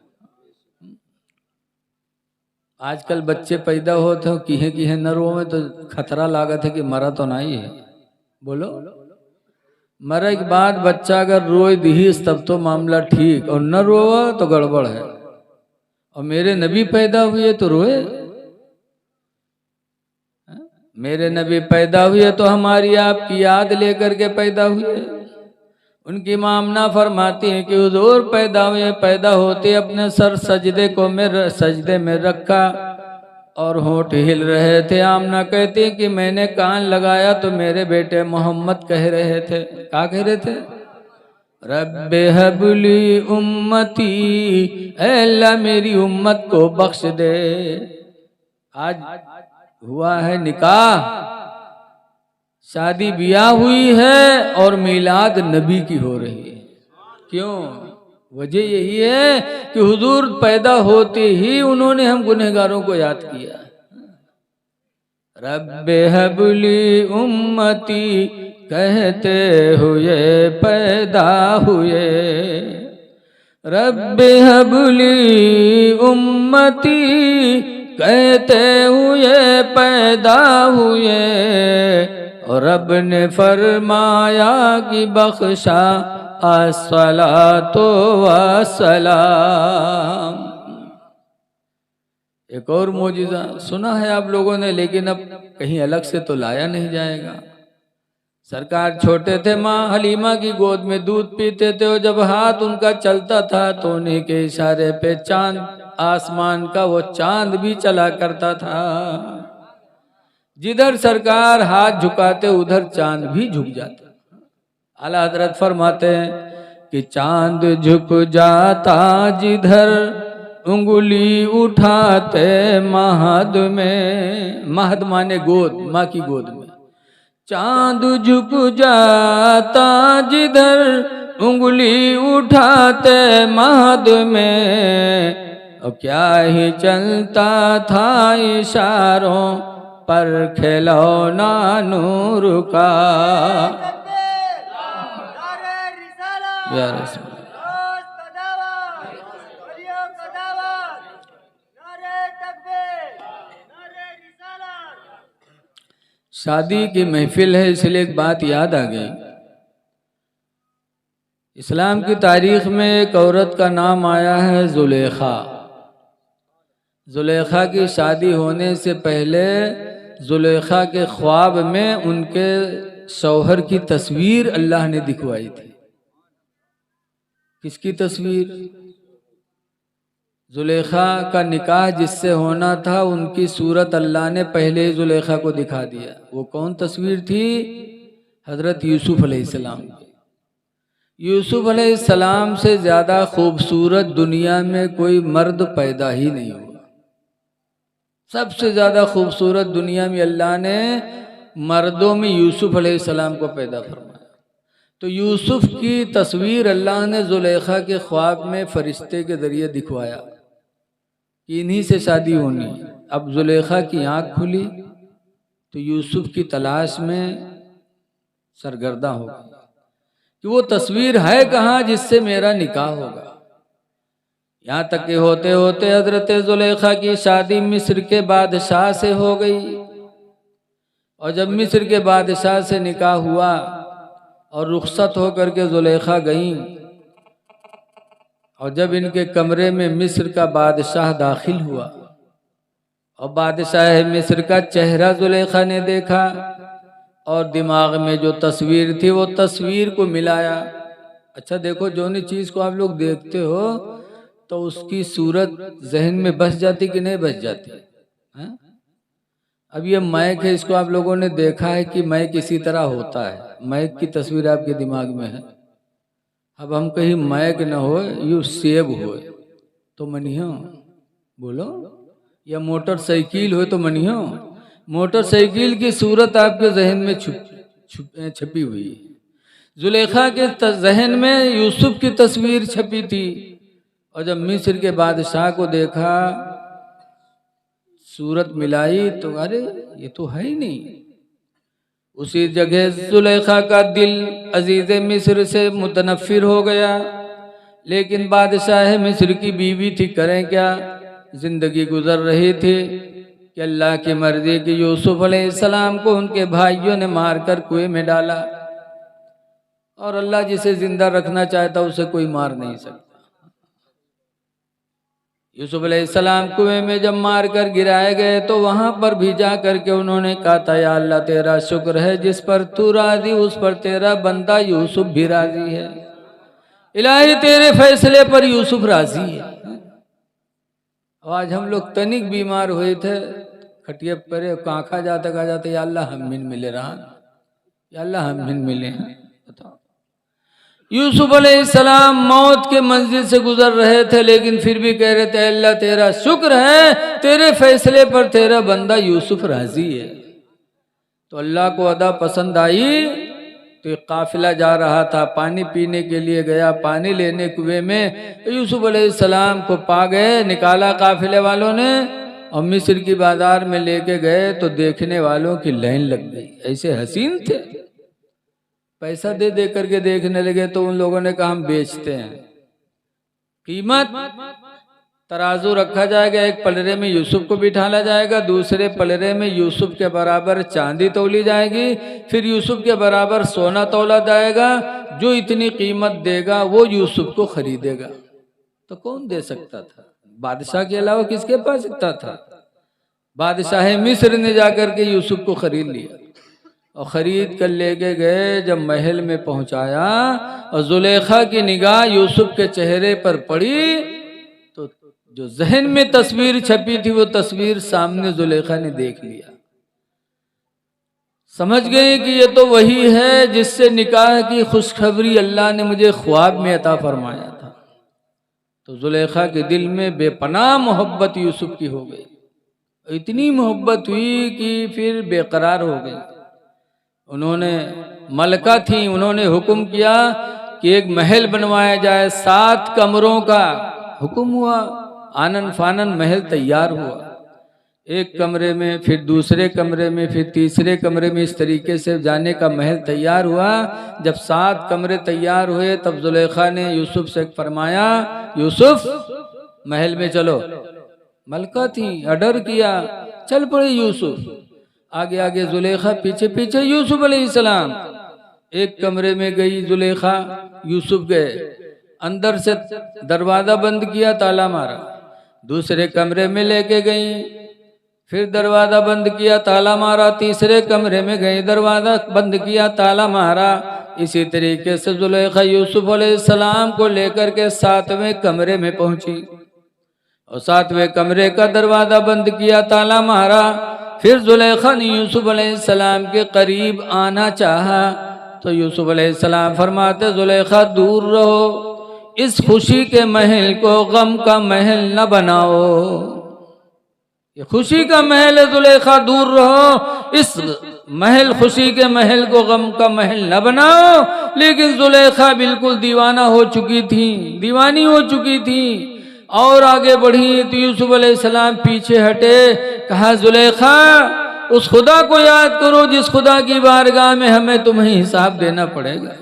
आजकल बच्चे पैदा होते हो किहे न रो में तो खतरा लागत है कि मरा तो नहीं है। बोलो, मरे के बाद बच्चा अगर रोए दीस तब तो मामला ठीक, और न रोवा तो गड़बड़ है। और मेरे नबी पैदा हुए तो रोए, मेरे नबी पैदा हुए तो हमारी आपकी याद लेकर के पैदा हुए। उनकी मामना फरमाती है कि हुजूर पैदा हुए, पैदा होते अपने सर सजदे में रखा और होंठ हिल रहे थे। आमना कहती है कि मैंने कान लगाया तो मेरे बेटे मोहम्मद कह रहे थे, क्या कह रहे थे? रब्बे हबली उम्मती, अल्लाह मेरी उम्मत को बख्श दे। आज हुआ है निकाह, शादी ब्याह हुई है और मिलाद नबी की हो रही है। क्यों? वजह यही है कि हुजूर पैदा होते ही उन्होंने हम गुनहगारों को याद किया। रब्बे हबली उम्मती कहते हुए पैदा हुए, रब्बे हबली उम्मती कहते हुए पैदा हुए, और रब ने फरमाया कि बख्शा अस्सलातो वस्सलाम। एक और मौजिज़ा सुना है आप लोगों ने, लेकिन अब कहीं अलग से तो लाया नहीं जाएगा। सरकार छोटे थे, माँ हलीमा की गोद में दूध पीते थे, और जब हाथ उनका चलता था तो उन्हीं के इशारे पे चांद, आसमान का वो चांद भी चला करता था। जिधर सरकार हाथ झुकाते उधर चांद भी झुक जाता। आला हजरत फरमाते हैं कि चांद झुक जाता जिधर उंगली उठाते महद में, महद माने गोद, माँ की गोद में। चांद झुक जाता जिधर उंगली उठाते महद में, और क्या ही चलता था इशारों पर खिलौना नूर का। शादी की महफिल है इसलिए एक बात याद आ गई। इस्लाम की तारीख में एक औरत का नाम आया है जुलेखा। जुलेखा की शादी होने से पहले जुलेखा के ख्वाब में उनके शौहर की तस्वीर अल्लाह ने दिखवाई थी। किसकी तस्वीर? जुलेखा का निकाह जिससे होना था उनकी सूरत अल्लाह ने पहले ही जुलेखा को दिखा दिया। वो कौन तस्वीर थी? हजरत यूसुफ अलैहिस्सलाम की। यूसुफ अलैहिस्सलाम से ज्यादा खूबसूरत दुनिया में कोई मर्द पैदा ही नहीं हुआ। सबसे ज्यादा खूबसूरत दुनिया में अल्लाह ने मर्दों में यूसुफ अलैहिस्सलाम को पैदा फरमाया। तो यूसुफ की तस्वीर अल्लाह ने जुलेखा के ख्वाब में फरिश्ते के जरिए दिखवाया कि इन्हीं से शादी होनी। अब जुलेखा की आंख खुली तो यूसुफ की तलाश में सरगर्दा हो गई कि वो तस्वीर है कहाँ जिससे मेरा निकाह होगा। यहाँ तक कि होते होते हजरत जुलेखा की शादी मिस्र के बादशाह से हो गई। और जब मिस्र के बादशाह से निकाह हुआ और रुखसत होकर के जुलेखा गईं, और जब इनके कमरे में मिस्र का बादशाह दाखिल हुआ और बादशाह मिस्र का चेहरा जुलेखा ने देखा और दिमाग में जो तस्वीर थी वो तस्वीर को मिलाया। अच्छा देखो, जो नी चीज को आप लोग देखते हो तो उसकी सूरत जहन में बस जाती कि नहीं बस जाती है? अब ये मैक है, इसको आप लोगों ने देखा है कि मैक इसी तरह होता है। मैक की तस्वीर आपके दिमाग में है। अब हम कहीं मैक न हो, यू सेब हो तो मनियो बोलो, या मोटरसाइकिल हो तो मनियो। मोटरसाइकिल की सूरत आपके जहन में छपी हुई है। जुलेखा के जहन में यूसुफ की तस्वीर छपी थी। और जब मिस्र के बादशाह को देखा, सूरत मिलाई तो अरे ये तो है ही नहीं। उसी जगह जुलेखा का दिल अजीज मिस्र से मुतनफिर हो गया। लेकिन बादशाह मिस्र की बीवी थी, करें क्या, जिंदगी गुजर रही थी कि अल्लाह की मर्जी की यूसुफ अलैहिस्सलाम को उनके भाइयों ने मारकर कुएं में डाला। और अल्लाह जिसे जिंदा रखना चाहता उसे कोई मार नहीं सकता। यूसुफ अलैहिस्सलाम कुएं में जब मार कर गिराए गए तो वहां पर भी जा करके उन्होंने कहा था, या अल्लाह तेरा शुक्र है जिस पर तू राजी उस पर तेरा बंदा यूसुफ भी राजी है। इलाही तेरे फैसले पर यूसुफ राजी है। आज हम लोग तनिक बीमार हुए थे, खटिया पर कांखा जाते कहा जाते, या अल्लाह हम मिन मिले रहा, या अल्लाह हम मिन मिले हैं। बताओ, यूसुफ अलैहिस्सलाम मौत के मंजिल से गुजर रहे थे, लेकिन फिर भी कह रहे थे, अल्लाह तेरा शुक्र है तेरे फैसले पर तेरा बंदा यूसुफ राजी है। तो अल्लाह को अदा पसंद आई। तो एक काफिला जा रहा था, पानी पीने के लिए गया, पानी लेने कुएं में यूसुफ अलैहिस्सलाम को पा गए, निकाला काफिले वालों ने और मिस्र की बाजार में लेके गए तो देखने वालों की लाइन लग गई। ऐसे हसीन थे, पैसा दे दे करके देखने लगे। तो उन लोगों ने कहा हम बेचते हैं। कीमत तराजू रखा जाएगा, एक पलरे में यूसुफ को बिठाला जाएगा, दूसरे पलरे में यूसुफ के बराबर चांदी तौली जाएगी, फिर यूसुफ के बराबर सोना तौला जाएगा। जो इतनी कीमत देगा वो यूसुफ को खरीदेगा। तो कौन दे सकता था? बादशाह के अलावा किसके पास सकता था? बादशाह मिस्र ने जाकर के यूसुफ को खरीद लिया और खरीद कर लेके गए। जब महल में पहुंचाया और जुलेखा की निगाह यूसुफ के चेहरे पर पड़ी तो जो जहन में तस्वीर छपी थी वो तस्वीर सामने जुलेखा ने देख लिया। समझ गई कि ये तो वही है जिससे निकाह की खुशखबरी अल्लाह ने मुझे ख्वाब में अता फरमाया था। तो जुलेखा के दिल में बेपनाह मोहब्बत यूसुफ की हो गई। इतनी मोहब्बत हुई कि फिर बेकरार हो गई। उन्होंने मलका थी, उन्होंने हुक्म किया कि एक महल बनवाया जाए, 7 कमरों का हुक्म हुआ। आनन फानन महल तैयार हुआ, एक कमरे में, फिर दूसरे कमरे में, फिर तीसरे कमरे में, इस तरीके से जाने का महल तैयार हुआ। जब 7 कमरे तैयार हुए तब जुलेखा ने यूसुफ से फरमाया, यूसुफ महल में चलो। मलका थी, ऑर्डर किया, चल पड़े यूसुफ। आगे आगे जुलेखा, पीछे पीछे यूसुफ अलैहिस्सलाम। एक कमरे में गई जुलेखा, यूसुफ गए, अंदर से दरवाजा बंद किया, ताला मारा। दूसरे कमरे में लेके गई, फिर दरवाजा बंद किया, ताला मारा। तीसरे कमरे में गए, दरवाजा बंद किया, ताला मारा। इसी तरीके से जुलेखा यूसुफ अलैहिस्सलाम को लेकर के 7वें कमरे में पहुंची और 7वें कमरे का दरवाजा बंद किया, ताला मारा। फिर जुलेखा ने यूसुफ अलैहिस्सलाम के करीब आना चाहा तो यूसुफ अलैहिस्सलाम फरमाते, जुलेखा दूर रहो, इस खुशी के महल को गम का महल न बनाओ। ये खुशी का महल है जुलेखा, दूर रहो, इस महल, खुशी के महल को गम का महल न बनाओ। लेकिन जुलेखा बिल्कुल दीवाना हो चुकी थी, दीवानी हो चुकी थी और आगे बढ़ी तो यूसुफ अलैहिस्सलाम पीछे हटे। कहा, जुलेखा उस खुदा को याद करो जिस खुदा की बारगाह में हमें तुम्हें हिसाब देना पड़ेगा।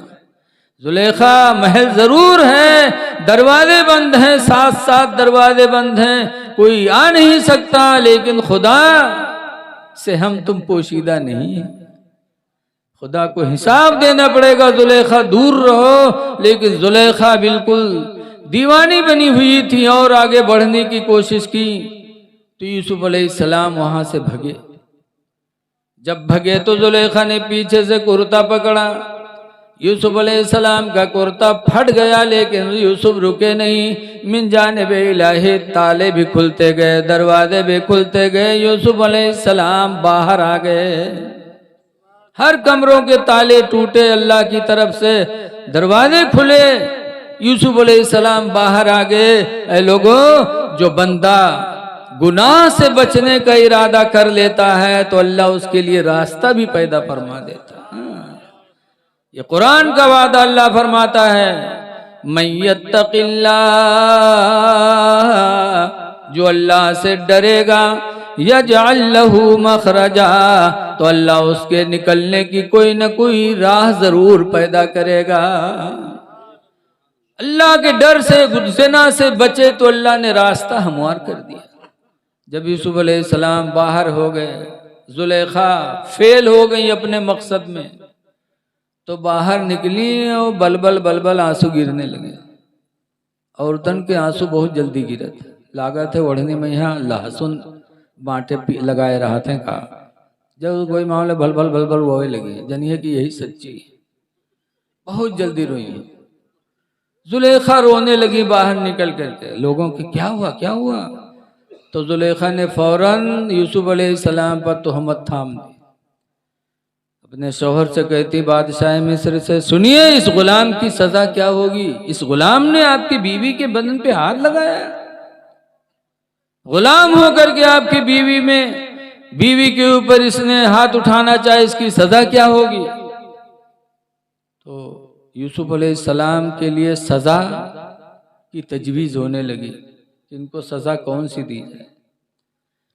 जुलेखा महल जरूर है, दरवाजे बंद हैं, 7 दरवाजे बंद हैं, कोई आ नहीं सकता, लेकिन खुदा से हम तुम पोशीदा नहीं है, खुदा को हिसाब देना पड़ेगा। जुलेखा दूर रहो। लेकिन जुलेखा बिल्कुल दीवानी बनी हुई थी और आगे बढ़ने की कोशिश की तो यूसुफ अलैहिस्सलाम वहां से भगे। जब भगे तो जुलेखा ने पीछे से कुर्ता पकड़ा, यूसुफ अलैहिस्सलाम का कुर्ता फट गया, लेकिन यूसुफ रुके नहीं। मिन जानिबे इलाही, ताले भी खुलते गए, दरवाजे भी खुलते गए, यूसुफ अलैहिस्सलाम बाहर आ गए। हर कमरों के ताले टूटे, अल्लाह की तरफ से दरवाजे खुले, यूसुफ अलैहिस्सलाम बाहर आ गए। ऐ लोगों, जो बंदा गुनाह से बचने का इरादा कर लेता है तो अल्लाह उसके लिए रास्ता भी पैदा फरमा देता है। ये कुरान का वादा, अल्लाह फरमाता है, मय्यत्तकिल्लाह, जो अल्लाह से डरेगा, यजअल लहू मखरजा, तो अल्लाह उसके निकलने की कोई न कोई राह जरूर पैदा करेगा। अल्लाह के डर से, गुस्सेना से बचे तो अल्लाह ने रास्ता हमवार कर दिया। जब यूसुफ अलैहिस्सलाम बाहर हो गए, जुलेखा फेल हो गई अपने मकसद में, तो बाहर निकली और बलबल बलबल आंसू गिरने लगे। औरतन के आंसू बहुत जल्दी गिरे थे, लागत है ओढ़ने में यहाँ लहसुन बांटे लगाए रहा थे। कहा जब कोई मामले बलबल बलबल रोए लगी, जानिए कि यही सच्ची, बहुत जल्दी रोई। जुलेखा रोने लगी बाहर निकल करके। लोगों के क्या हुआ क्या हुआ? तो जुलेखा ने फौरन यूसुफ अलैहिस्सलाम पर तोहमत थाम दी। अपने शौहर से कहती, बादशाह मिस्र से, सुनिए इस गुलाम की सजा क्या होगी। इस गुलाम ने आपकी बीवी के बदन पे हाथ लगाया, गुलाम होकर के आपकी बीवी के ऊपर इसने हाथ उठाना चाहे, इसकी सजा क्या होगी? तो यूसुफ अलैहिस्सलाम के लिए सजा की तजवीज़ होने लगी, इनको सजा कौन सी दी जाए।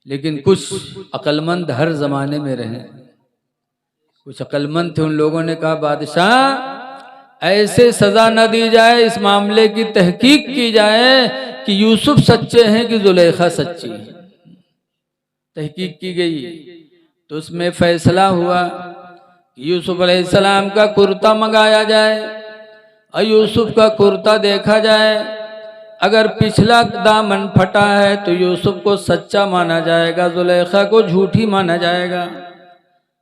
लेकिन कुछ अक्लमंद हर जमाने में रहे, कुछ अक्लमंद थे, उन लोगों ने कहा, बादशाह ऐसे सजा न दी जाए, इस मामले की तहकीक की जाए कि यूसुफ सच्चे हैं कि जुलेखा सच्ची है। तहकीक की गई तो उसमें फैसला हुआ यूसुफ अलैहिस्सलाम का कुर्ता मंगाया जाए और यूसुफ का कुर्ता देखा जाए। अगर पिछला दामन फटा है तो यूसुफ को सच्चा माना जाएगा, जुलेखा को झूठी माना जाएगा।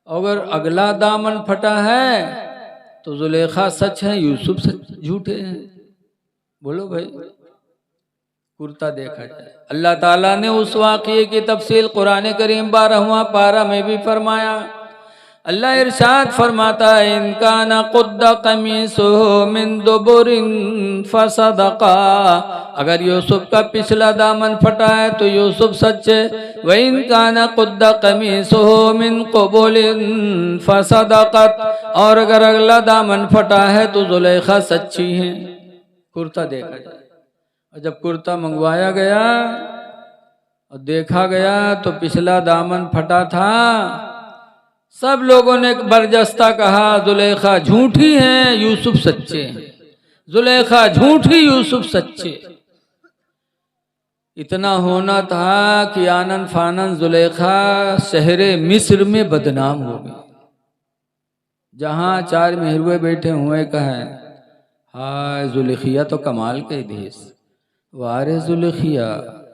अगर अगला दामन फटा है तो जुलेखा सच है, यूसुफ सच झूठे हैं। बोलो भाई, कुर्ता देखा जाए। अल्लाह ताला ने उस वाक़ये की तफसील कुरान करीम 12वां पारा में भी फरमाया। अल्लाह इरशाद फरमाता है इनका न कुद्द कमीसुहु मिन दुबुरिन फसदका, अगर यूसुफ का पिछला दामन फटा है तो यूसुफ सच्चे, व इनका न कुद्द कमीसुहु मिन कुबुलिन फसदकत, और अगर अगला दामन फटा है तो जुलेखा सच्ची है। कुर्ता देखा जाए, और जब कुर्ता मंगवाया गया और देखा गया तो पिछला दामन फटा था। सब लोगों ने बरजस्ता कहा जुलेखा झूठी है, यूसुफ सच्चे हैं, जुलेखा झूठी, यूसुफ सच्चे। इतना होना था कि आनन फानन जुलेखा शहरे मिस्र में बदनाम हो गई। जहां चार मेहरुए बैठे हुए कहे हाय जुलेखिया तो कमाल कह दीस, वारे जुलेखिया,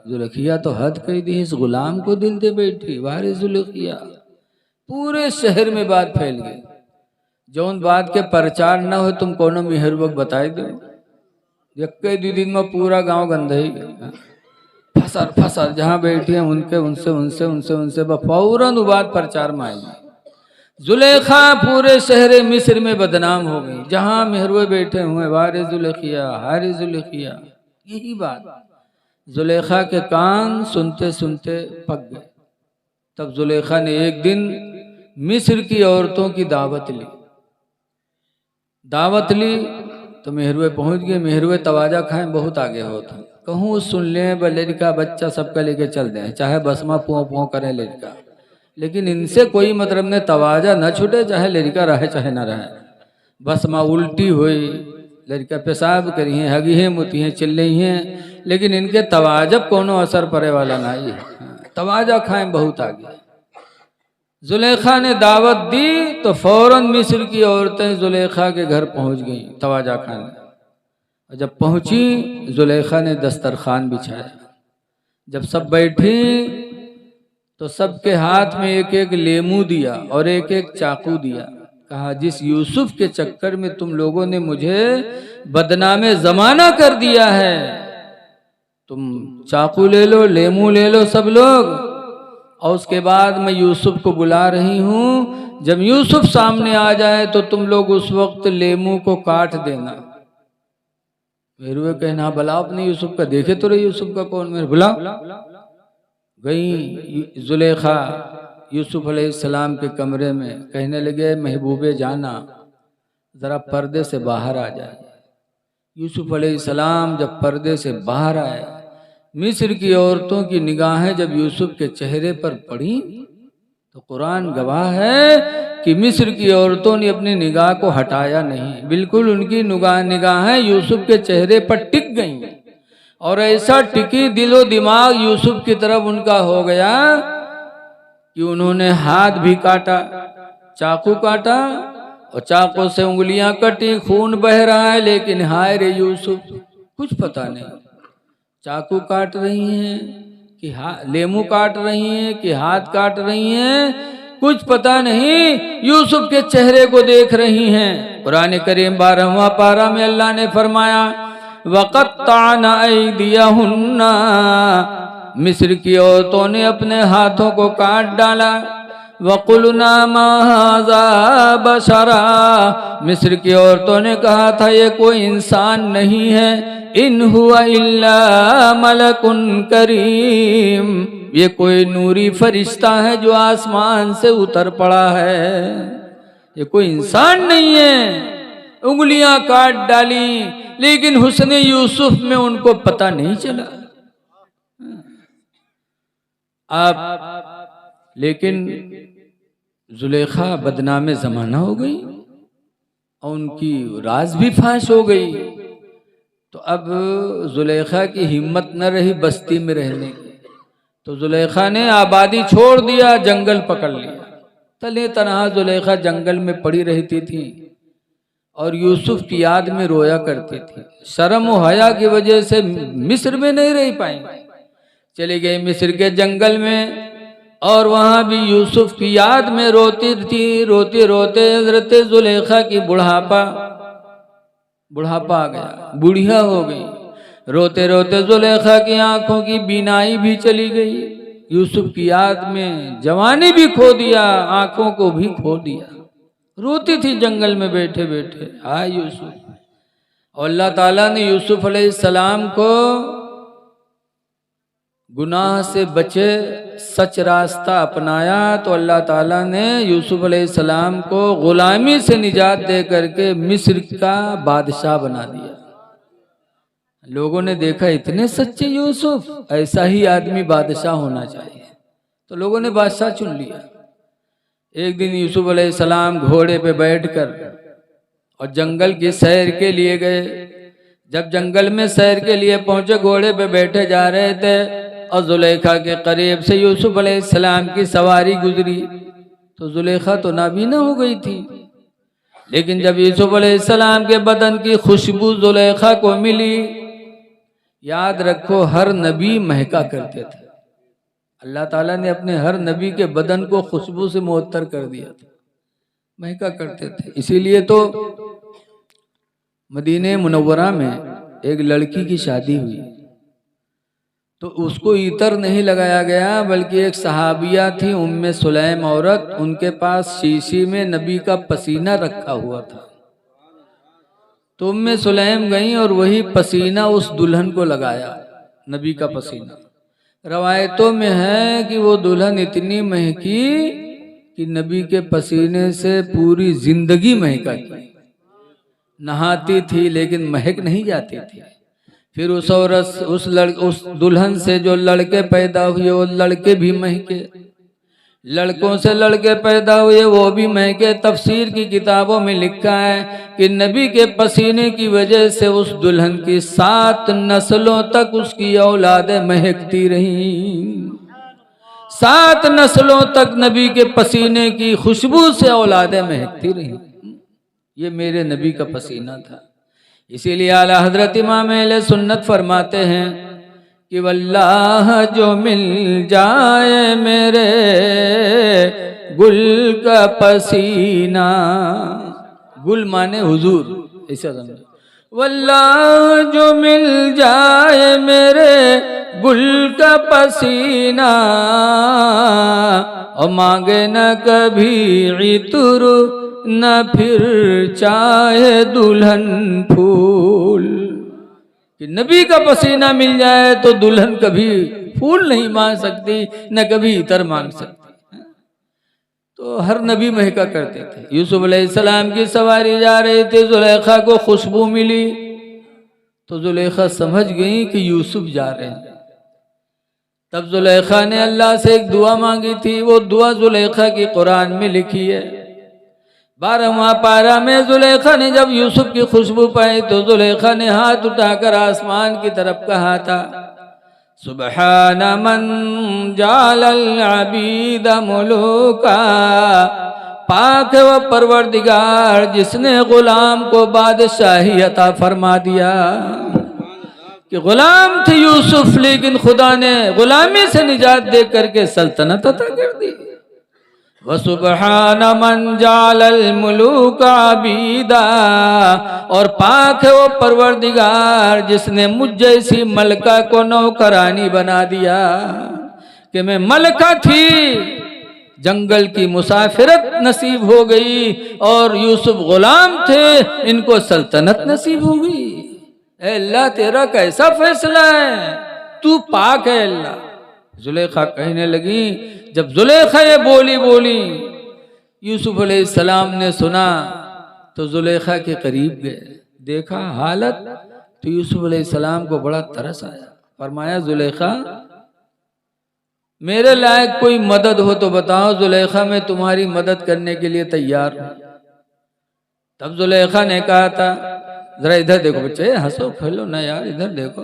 जुलेखिया तो हद कह दीस, गुलाम को दिल दे बैठी, वारे जुलेखिया। पूरे शहर में बात फैल गई। जौन बात के प्रचार न हो तुम कोनो मेहरबक बताई दो, एक दिन में पूरा गांव गंदई फसर फसर जहां बैठी हैं उनके उनसे उनसे उनसे उनसे फौरन बात प्रचार में आई। जुलेखा पूरे शहर मिस्र में बदनाम हो गई। जहां मेहरुए बैठे हुए वारे जुलेखिया, हारे जुलेखिया, यही बात जुलेखा के कान सुनते सुनते पक गए। तब जुलेखा ने एक दिन मिस्र की औरतों की दावत ली। दावत ली तो मेहरुए पहुंच गए। मेहरुए तवाजा खाएं बहुत आगे होता, कहूँ सुन लें लड़का बच्चा सबका लेके चल दें, चाहे बसमा पुआ पुआ करें लड़का, लेकिन इनसे कोई मतलब नहीं, तवाजा न छूटे, चाहे लड़का रहे चाहे न रहे। बसमा उल्टी हुई, लड़का पेशाब करी हैं, हगी हैं, मुती हैं, चिल्ले हैं, लेकिन इनके तवाजब कोनो असर पड़े वाला नहीं है। तवाजा खाएं बहुत आगे। जुलेखा ने दावत दी तो फौरन मिस्र की औरतें जुलेखा के घर पहुंच गईं तवाजा खाने। और जब पहुंची जुलेखा ने दस्तरखान बिछाया। जब सब बैठी तो सबके हाथ में एक एक लेमू दिया और एक एक चाकू दिया। कहा जिस यूसुफ के चक्कर में तुम लोगों ने मुझे बदनामे जमाना कर दिया है, तुम चाकू ले लो, लेमू ले लो सब लोग, और उसके बाद मैं यूसुफ को बुला रही हूं। जब यूसुफ सामने आ जाए तो तुम लोग उस वक्त लेमू को काट देना। मेरे कहना बुलाओ अपने यूसुफ का, देखे तो रहे यूसुफ का कौन, मेरे बुलाओ। गई जुलेखा यूसुफ अलैहिस्सलाम के कमरे में, कहने लगे महबूबे जाना जरा पर्दे से बाहर आ जाए। यूसुफ अलैहिस्सलाम जब पर्दे से बाहर आए, मिस्र की औरतों की निगाहें जब यूसुफ के चेहरे पर पड़ी तो कुरान गवाह है कि मिस्र की औरतों ने अपनी निगाह को हटाया नहीं, बिल्कुल उनकी निगाहें यूसुफ के चेहरे पर टिक गईं। और ऐसा टिकी दिलो दिमाग यूसुफ की तरफ उनका हो गया कि उन्होंने हाथ भी काटा, चाकू काटा और चाकू से उंगलियां कटी, खून बह रहा है, लेकिन हाय रे यूसुफ, कुछ पता नहीं चाकू काट रही हैं कि लेमू काट रही हैं कि हाथ काट रही हैं, कुछ पता नहीं, यूसुफ के चेहरे को देख रही हैं। कुरान करीम 12वां पारा में अल्लाह ने फरमाया वक़त्तअना ऐदियहुन्ना, मिस्र की औरतों ने अपने हाथों को काट डाला। वक़ुलना मा हाज़ा बशरा, मिस्र की औरतों ने कहा था ये कोई इंसान नहीं है, इन हुआ इल्ला मलकुन करीम, ये कोई नूरी फरिश्ता है जो आसमान से उतर पड़ा है, ये कोई इंसान नहीं है। उंगलियां काट डाली, लेकिन हुस्ने यूसुफ में उनको पता नहीं चला। आप लेकिन जुलेखा बदनामे जमाना हो गई और उनकी राज भी फांस हो गई। तो अब जुलेखा की हिम्मत न रही बस्ती में रहने की, तो जुलेखा ने आबादी छोड़ दिया, जंगल पकड़ लिया। तले तनहा जुलेखा जंगल में पड़ी रहती थी और यूसुफ की याद में रोया करती थी। शर्म और हया की वजह से मिस्र में नहीं रह पाई, चली गई मिस्र के जंगल में, और वहां भी यूसुफ की याद में रोती थी। रोते रोते हजरत जुलेखा की बुढ़ापा आ गया, बुढ़िया हो गई। रोते रोते जुलेखा की आंखों की बीनाई भी चली गई। यूसुफ की याद में जवानी भी खो दिया, आंखों को भी खो दिया, रोती थी जंगल में बैठे बैठे, हाय यूसुफ। और अल्लाह ताला ने यूसुफ अलैहिस्सलाम को गुनाह से बचे, सच रास्ता अपनाया, तो अल्लाह ताला ने यूसुफ अलैहिस्सलाम को गुलामी से निजात दे करके मिस्र का बादशाह बना दिया। लोगों ने देखा इतने सच्चे यूसुफ, ऐसा ही आदमी बादशाह होना चाहिए, तो लोगों ने बादशाह चुन लिया। एक दिन यूसुफ अलैहिस्सलाम घोड़े पे बैठकर और जंगल की सैर के लिए गए। जब जंगल में सैर के लिए पहुंचे, घोड़े पे बैठे जा रहे थे और जुलेखा के करीब से यूसुफ अलैहिस्सलाम की सवारी गुजरी, तो जुलेखा तो नाबीना हो गई थी। लेकिन जब यूसुफ अलैहिस्सलाम के बदन की खुशबू जुलेखा को मिली, याद रखो हर नबी महका करते थे, अल्लाह ताला ने अपने हर नबी के बदन को खुशबू से मुअत्तर कर दिया था, महका करते थे। इसीलिए तो मदीने मुनव्वरा में एक लड़की की शादी हुई तो उसको इतर नहीं लगाया गया, बल्कि एक सहाबिया थी उम्मे सुलैम औरत, उनके पास शीशी में नबी का पसीना रखा हुआ था। तो उम्मे सुलैम गई और वही पसीना उस दुल्हन को लगाया, नबी का पसीना। रवायतों में है कि वो दुल्हन इतनी महकी कि नबी के पसीने से पूरी जिंदगी महका की। नहाती थी लेकिन महक नहीं जाती थी। फिर उस औरत उस दुल्हन से जो लड़के पैदा हुए वो लड़के भी महके, लड़कों से लड़के पैदा हुए वो भी महके। तफसीर की किताबों में लिखा है कि नबी के पसीने की वजह से उस दुल्हन की 7 नस्लों तक उसकी औलादें महकती रहीं। 7 नस्लों तक नबी के पसीने की खुशबू से औलादें महकती रहीं। ये मेरे नबी का पसीना था। इसीलिए आला हजरत इमाम अहले सुन्नत फरमाते हैं कि वल्लाह जो मिल जाए मेरे गुल का पसीना, गुल माने हुजूर, ऐसा समझो। वल्लाह जो मिल जाए मेरे गुल का पसीना, और मांगे न कभी इतुर न फिर चाहे दुल्हन फूल, कि नबी का पसीना मिल जाए तो दुल्हन कभी फूल नहीं मांग सकती, न कभी इतर मांग सकती। तो हर नबी महका करते थे। यूसुफ अलैहिस्सलाम की सवारी जा रही थी, जुलेखा को खुशबू मिली तो जुलेखा समझ गई कि यूसुफ जा रहे हैं। तब जुलेखा ने अल्लाह से एक दुआ मांगी थी, वो दुआ जुलेखा की कुरान में लिखी है। 12वां पारा में जुलेखा ने जब यूसुफ की खुशबू पाई तो जुलेखा ने हाथ उठाकर आसमान की तरफ कहा था, सुबहान मन जालल अबीद मुलूका, पाक व परवरदिगार जिसने गुलाम को बादशाही अता फरमा दिया। कि गुलाम थे यूसुफ, लेकिन खुदा ने गुलामी से निजात दे करके सल्तनत अता कर दी। वसुबहान मन जालल मुलूका अबीदा, और पाक है वो परवरदिगार जिसने मुझ जैसी मलका को नौकरानी बना दिया। कि मैं मलका थी, जंगल की मुसाफिरत नसीब हो गई, और यूसुफ गुलाम थे, इनको सल्तनत नसीब हो गई। अल्लाह तेरा कैसा फैसला है, तू पाक है अल्लाह। जुलेखा कहने लगी, जब जुलेखा ये बोली यूसुफ अलैहिस्सलाम ने सुना तो जुलेखा के करीब गए, देखा हालत, तो यूसुफ अलैहिस्सलाम को बड़ा तरस आया। फरमाया, जुलेखा मेरे लायक कोई मदद हो तो बताओ, जुलेखा मैं तुम्हारी मदद करने के लिए तैयार हूं। तब जुलेखा ने कहा था, जरा इधर देखो बच्चे, हंसो खेलो ना यार, इधर देखो।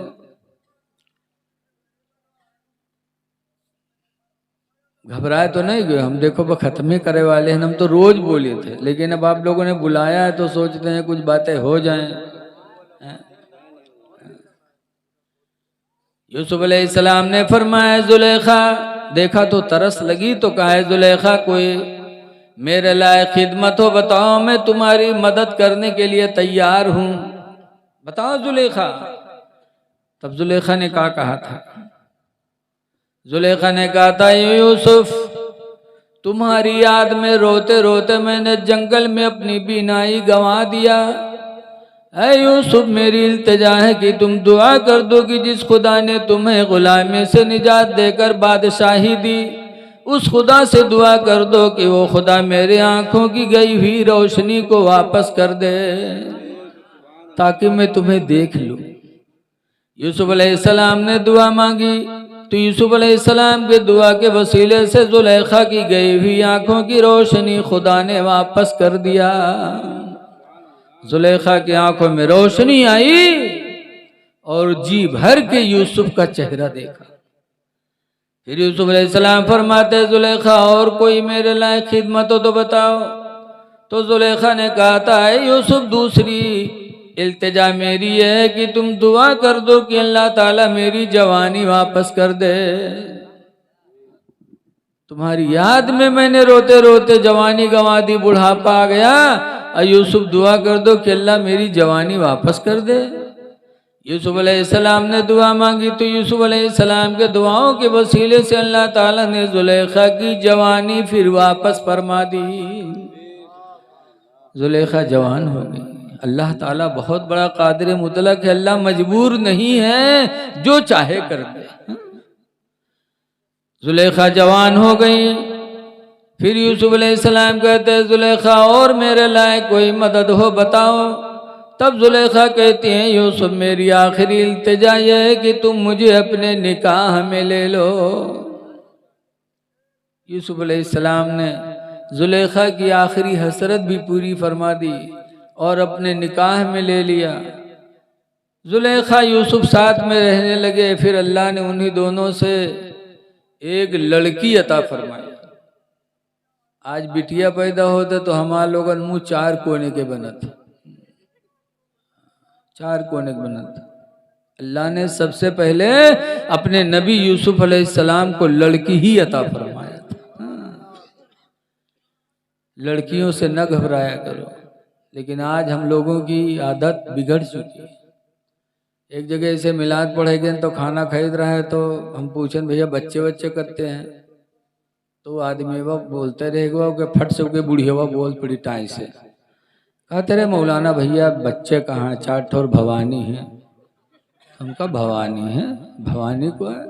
घबराए तो नहीं गए हम, देखो वो खत्म ही करे वाले हैं, हम तो रोज बोले थे, लेकिन अब आप लोगों ने बुलाया है तो सोचते हैं कुछ बातें हो जाएं। यूसुफ अलैहिस्सलाम ने फरमाया, जुलेखा देखा तो तरस लगी तो कहा, जुलेखा कोई मेरे लायक खिदमत हो बताओ, मैं तुम्हारी मदद करने के लिए तैयार हूं, बताओ जुलेखा। तब जुलेखा ने कहा था, जुलेखा ने कहा था, यूसुफ तुम्हारी याद में रोते रोते मैंने जंगल में अपनी बीनाई गंवा दिया। ऐ यूसुफ मेरी इल्तिजा है कि तुम दुआ कर दो कि जिस खुदा ने तुम्हें गुलामी से निजात देकर बादशाही दी, उस खुदा से दुआ कर दो कि वो खुदा मेरे आंखों की गई हुई रोशनी को वापस कर दे ताकि मैं तुम्हें देख लूं। यूसुफ अलैहिस्सलाम ने दुआ मांगी तो यूसुफ अलैहिस्सलाम के दुआ के वसीले से जुलेखा की गई हुई आंखों की रोशनी खुदा ने वापस कर दिया। जुलेखा की आंखों में रोशनी आई और जी भर के यूसुफ का चेहरा देखा। फिर यूसुफ अलैहिस्सलाम फरमाते, जुलेखा और कोई मेरे लायक खिदमत हो तो बताओ। तो जुलेखा ने कहा था, यूसुफ दूसरी इल्तिजा मेरी है कि तुम दुआ कर दो कि अल्लाह ताला मेरी जवानी वापस कर दे। तुम्हारी याद में मैंने रोते रोते जवानी गंवा दी, बुढ़ापा आ गया। और यूसुफ दुआ कर दो कि अल्लाह मेरी जवानी वापस कर दे। यूसुफ अलैहिस्सलाम ने दुआ मांगी तो यूसुफ अलैहिस्सलाम के दुआओं के वसीले से अल्लाह ताला ने जुलेखा की जवानी फिर वापस फरमा दी। जुलेखा जवान हो गई। अल्लाह ताला बहुत बड़ा कादिर मुतलक है, अल्लाह मजबूर नहीं है, जो चाहे कर दे। जुलेखा जवान हो गई। फिर यूसुफ अलैहिस्सलाम कहते हैं, जुलेखा और मेरे लायक कोई मदद हो बताओ। तब जुलेखा कहती हैं, यूसुफ मेरी आखिरी इल्तिजा यह है कि तुम मुझे अपने निकाह में ले लो। यूसुफ अलैहिस्सलाम ने जुलेखा की आखिरी हसरत भी पूरी फरमा दी और अपने निकाह में ले लिया। जुलेखा यूसुफ साथ में रहने लगे। फिर अल्लाह ने उन्हीं दोनों से एक लड़की अता फरमाई। आज बिटिया पैदा होते तो हमारे लोगन मुंह चार कोने के बनत, चार कोने के बनत। अल्लाह ने सबसे पहले अपने नबी यूसुफ अलैहिस्सलाम को लड़की ही अता फरमाया था। लड़कियों से न घबराया करो। लेकिन आज हम लोगों की आदत बिगड़ चुकी है। एक जगह ऐसे मिलाद पढ़ेंगे तो खाना खरीद रहा है तो हम पूछें, भैया बच्चे बच्चे करते हैं? तो आदमी वो बोलते रहेगा कि फट से के बूढ़िया बोल पड़ी टाई से। कहते रहे, मौलाना भैया बच्चे कहाँ? चार ठोर भवानी है। हमका भवानी है? भवानी को है?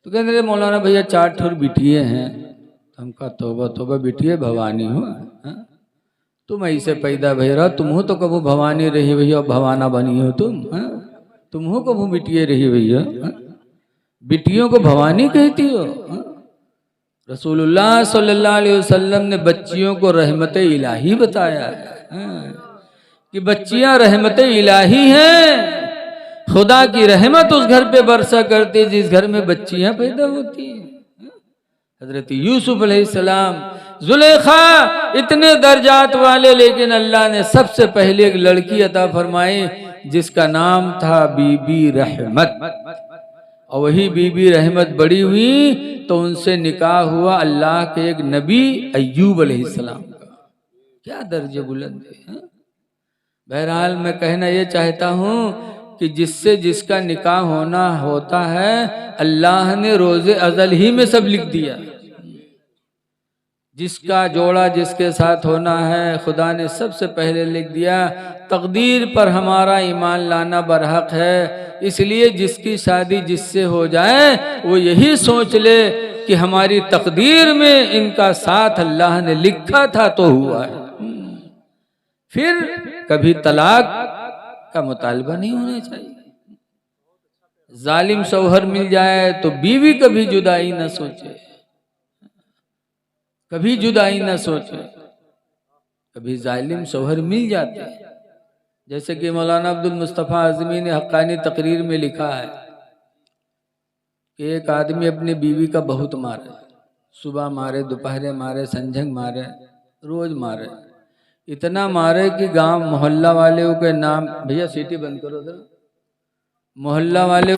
तो कहते रहे, मौलाना भैया चार ठोर बिटिए हैं। हमका तोबा तोबा बिटिए भवानी हो? तुम ऐसे पैदा भैया, तुम हो तो कबू भवानी रही भैया, भवाना बनी हो तुम हो कबू बिटिए रही भैया, बिटियों को भवानी कहती हो? रसूलुल्लाह सल्लल्लाहु अलैहि वसल्लम ने बच्चियों को रहमत इलाही बताया है कि बच्चियां रहमत इलाही हैं। खुदा की रहमत उस घर पे बरसा करती है जिस घर में बच्चियां पैदा होती हैं। हजरत यूसुफ अलैहिस्सलाम, जुलेखा इतने दर्जात वाले, लेकिन अल्लाह ने सबसे पहले एक लड़की अता फरमाई जिसका नाम था बीबी रहमत। और वही बीबी रहमत बड़ी हुई तो उनसे निकाह हुआ अल्लाह के एक नबी अय्यूब अलैहिस्सलाम का। क्या दर्जे बुलंद है। बहरहाल मैं कहना ये चाहता हूँ कि जिससे जिसका निकाह होना होता है अल्लाह ने रोज़े अज़ल ही में सब लिख दिया। जिसका जोड़ा जिसके साथ होना है खुदा ने सबसे पहले लिख दिया। तकदीर पर हमारा ईमान लाना बरहक है। इसलिए जिसकी शादी जिससे हो जाए वो यही सोच ले कि हमारी तकदीर में इनका साथ अल्लाह ने लिखा था तो हुआ है। फिर कभी तलाक का मुतालबा नहीं होना चाहिए। जालिम शौहर मिल जाए तो बीवी कभी जुदाई न सोचे, कभी जुदाई न सोचे। कभी जालिम शौहर मिल जाते हैं, जैसे कि मौलाना अब्दुल मुस्तफ़ा आज़मी ने हक़ानी तकरीर में लिखा है कि एक आदमी अपनी बीवी का बहुत मारे, सुबह मारे, दोपहर मारे, संझंग मारे, रोज मारे। इतना मारे कि गांव मोहल्ला वाले के नाम, भैया सीटी बंद करो, मोहल्ला वाले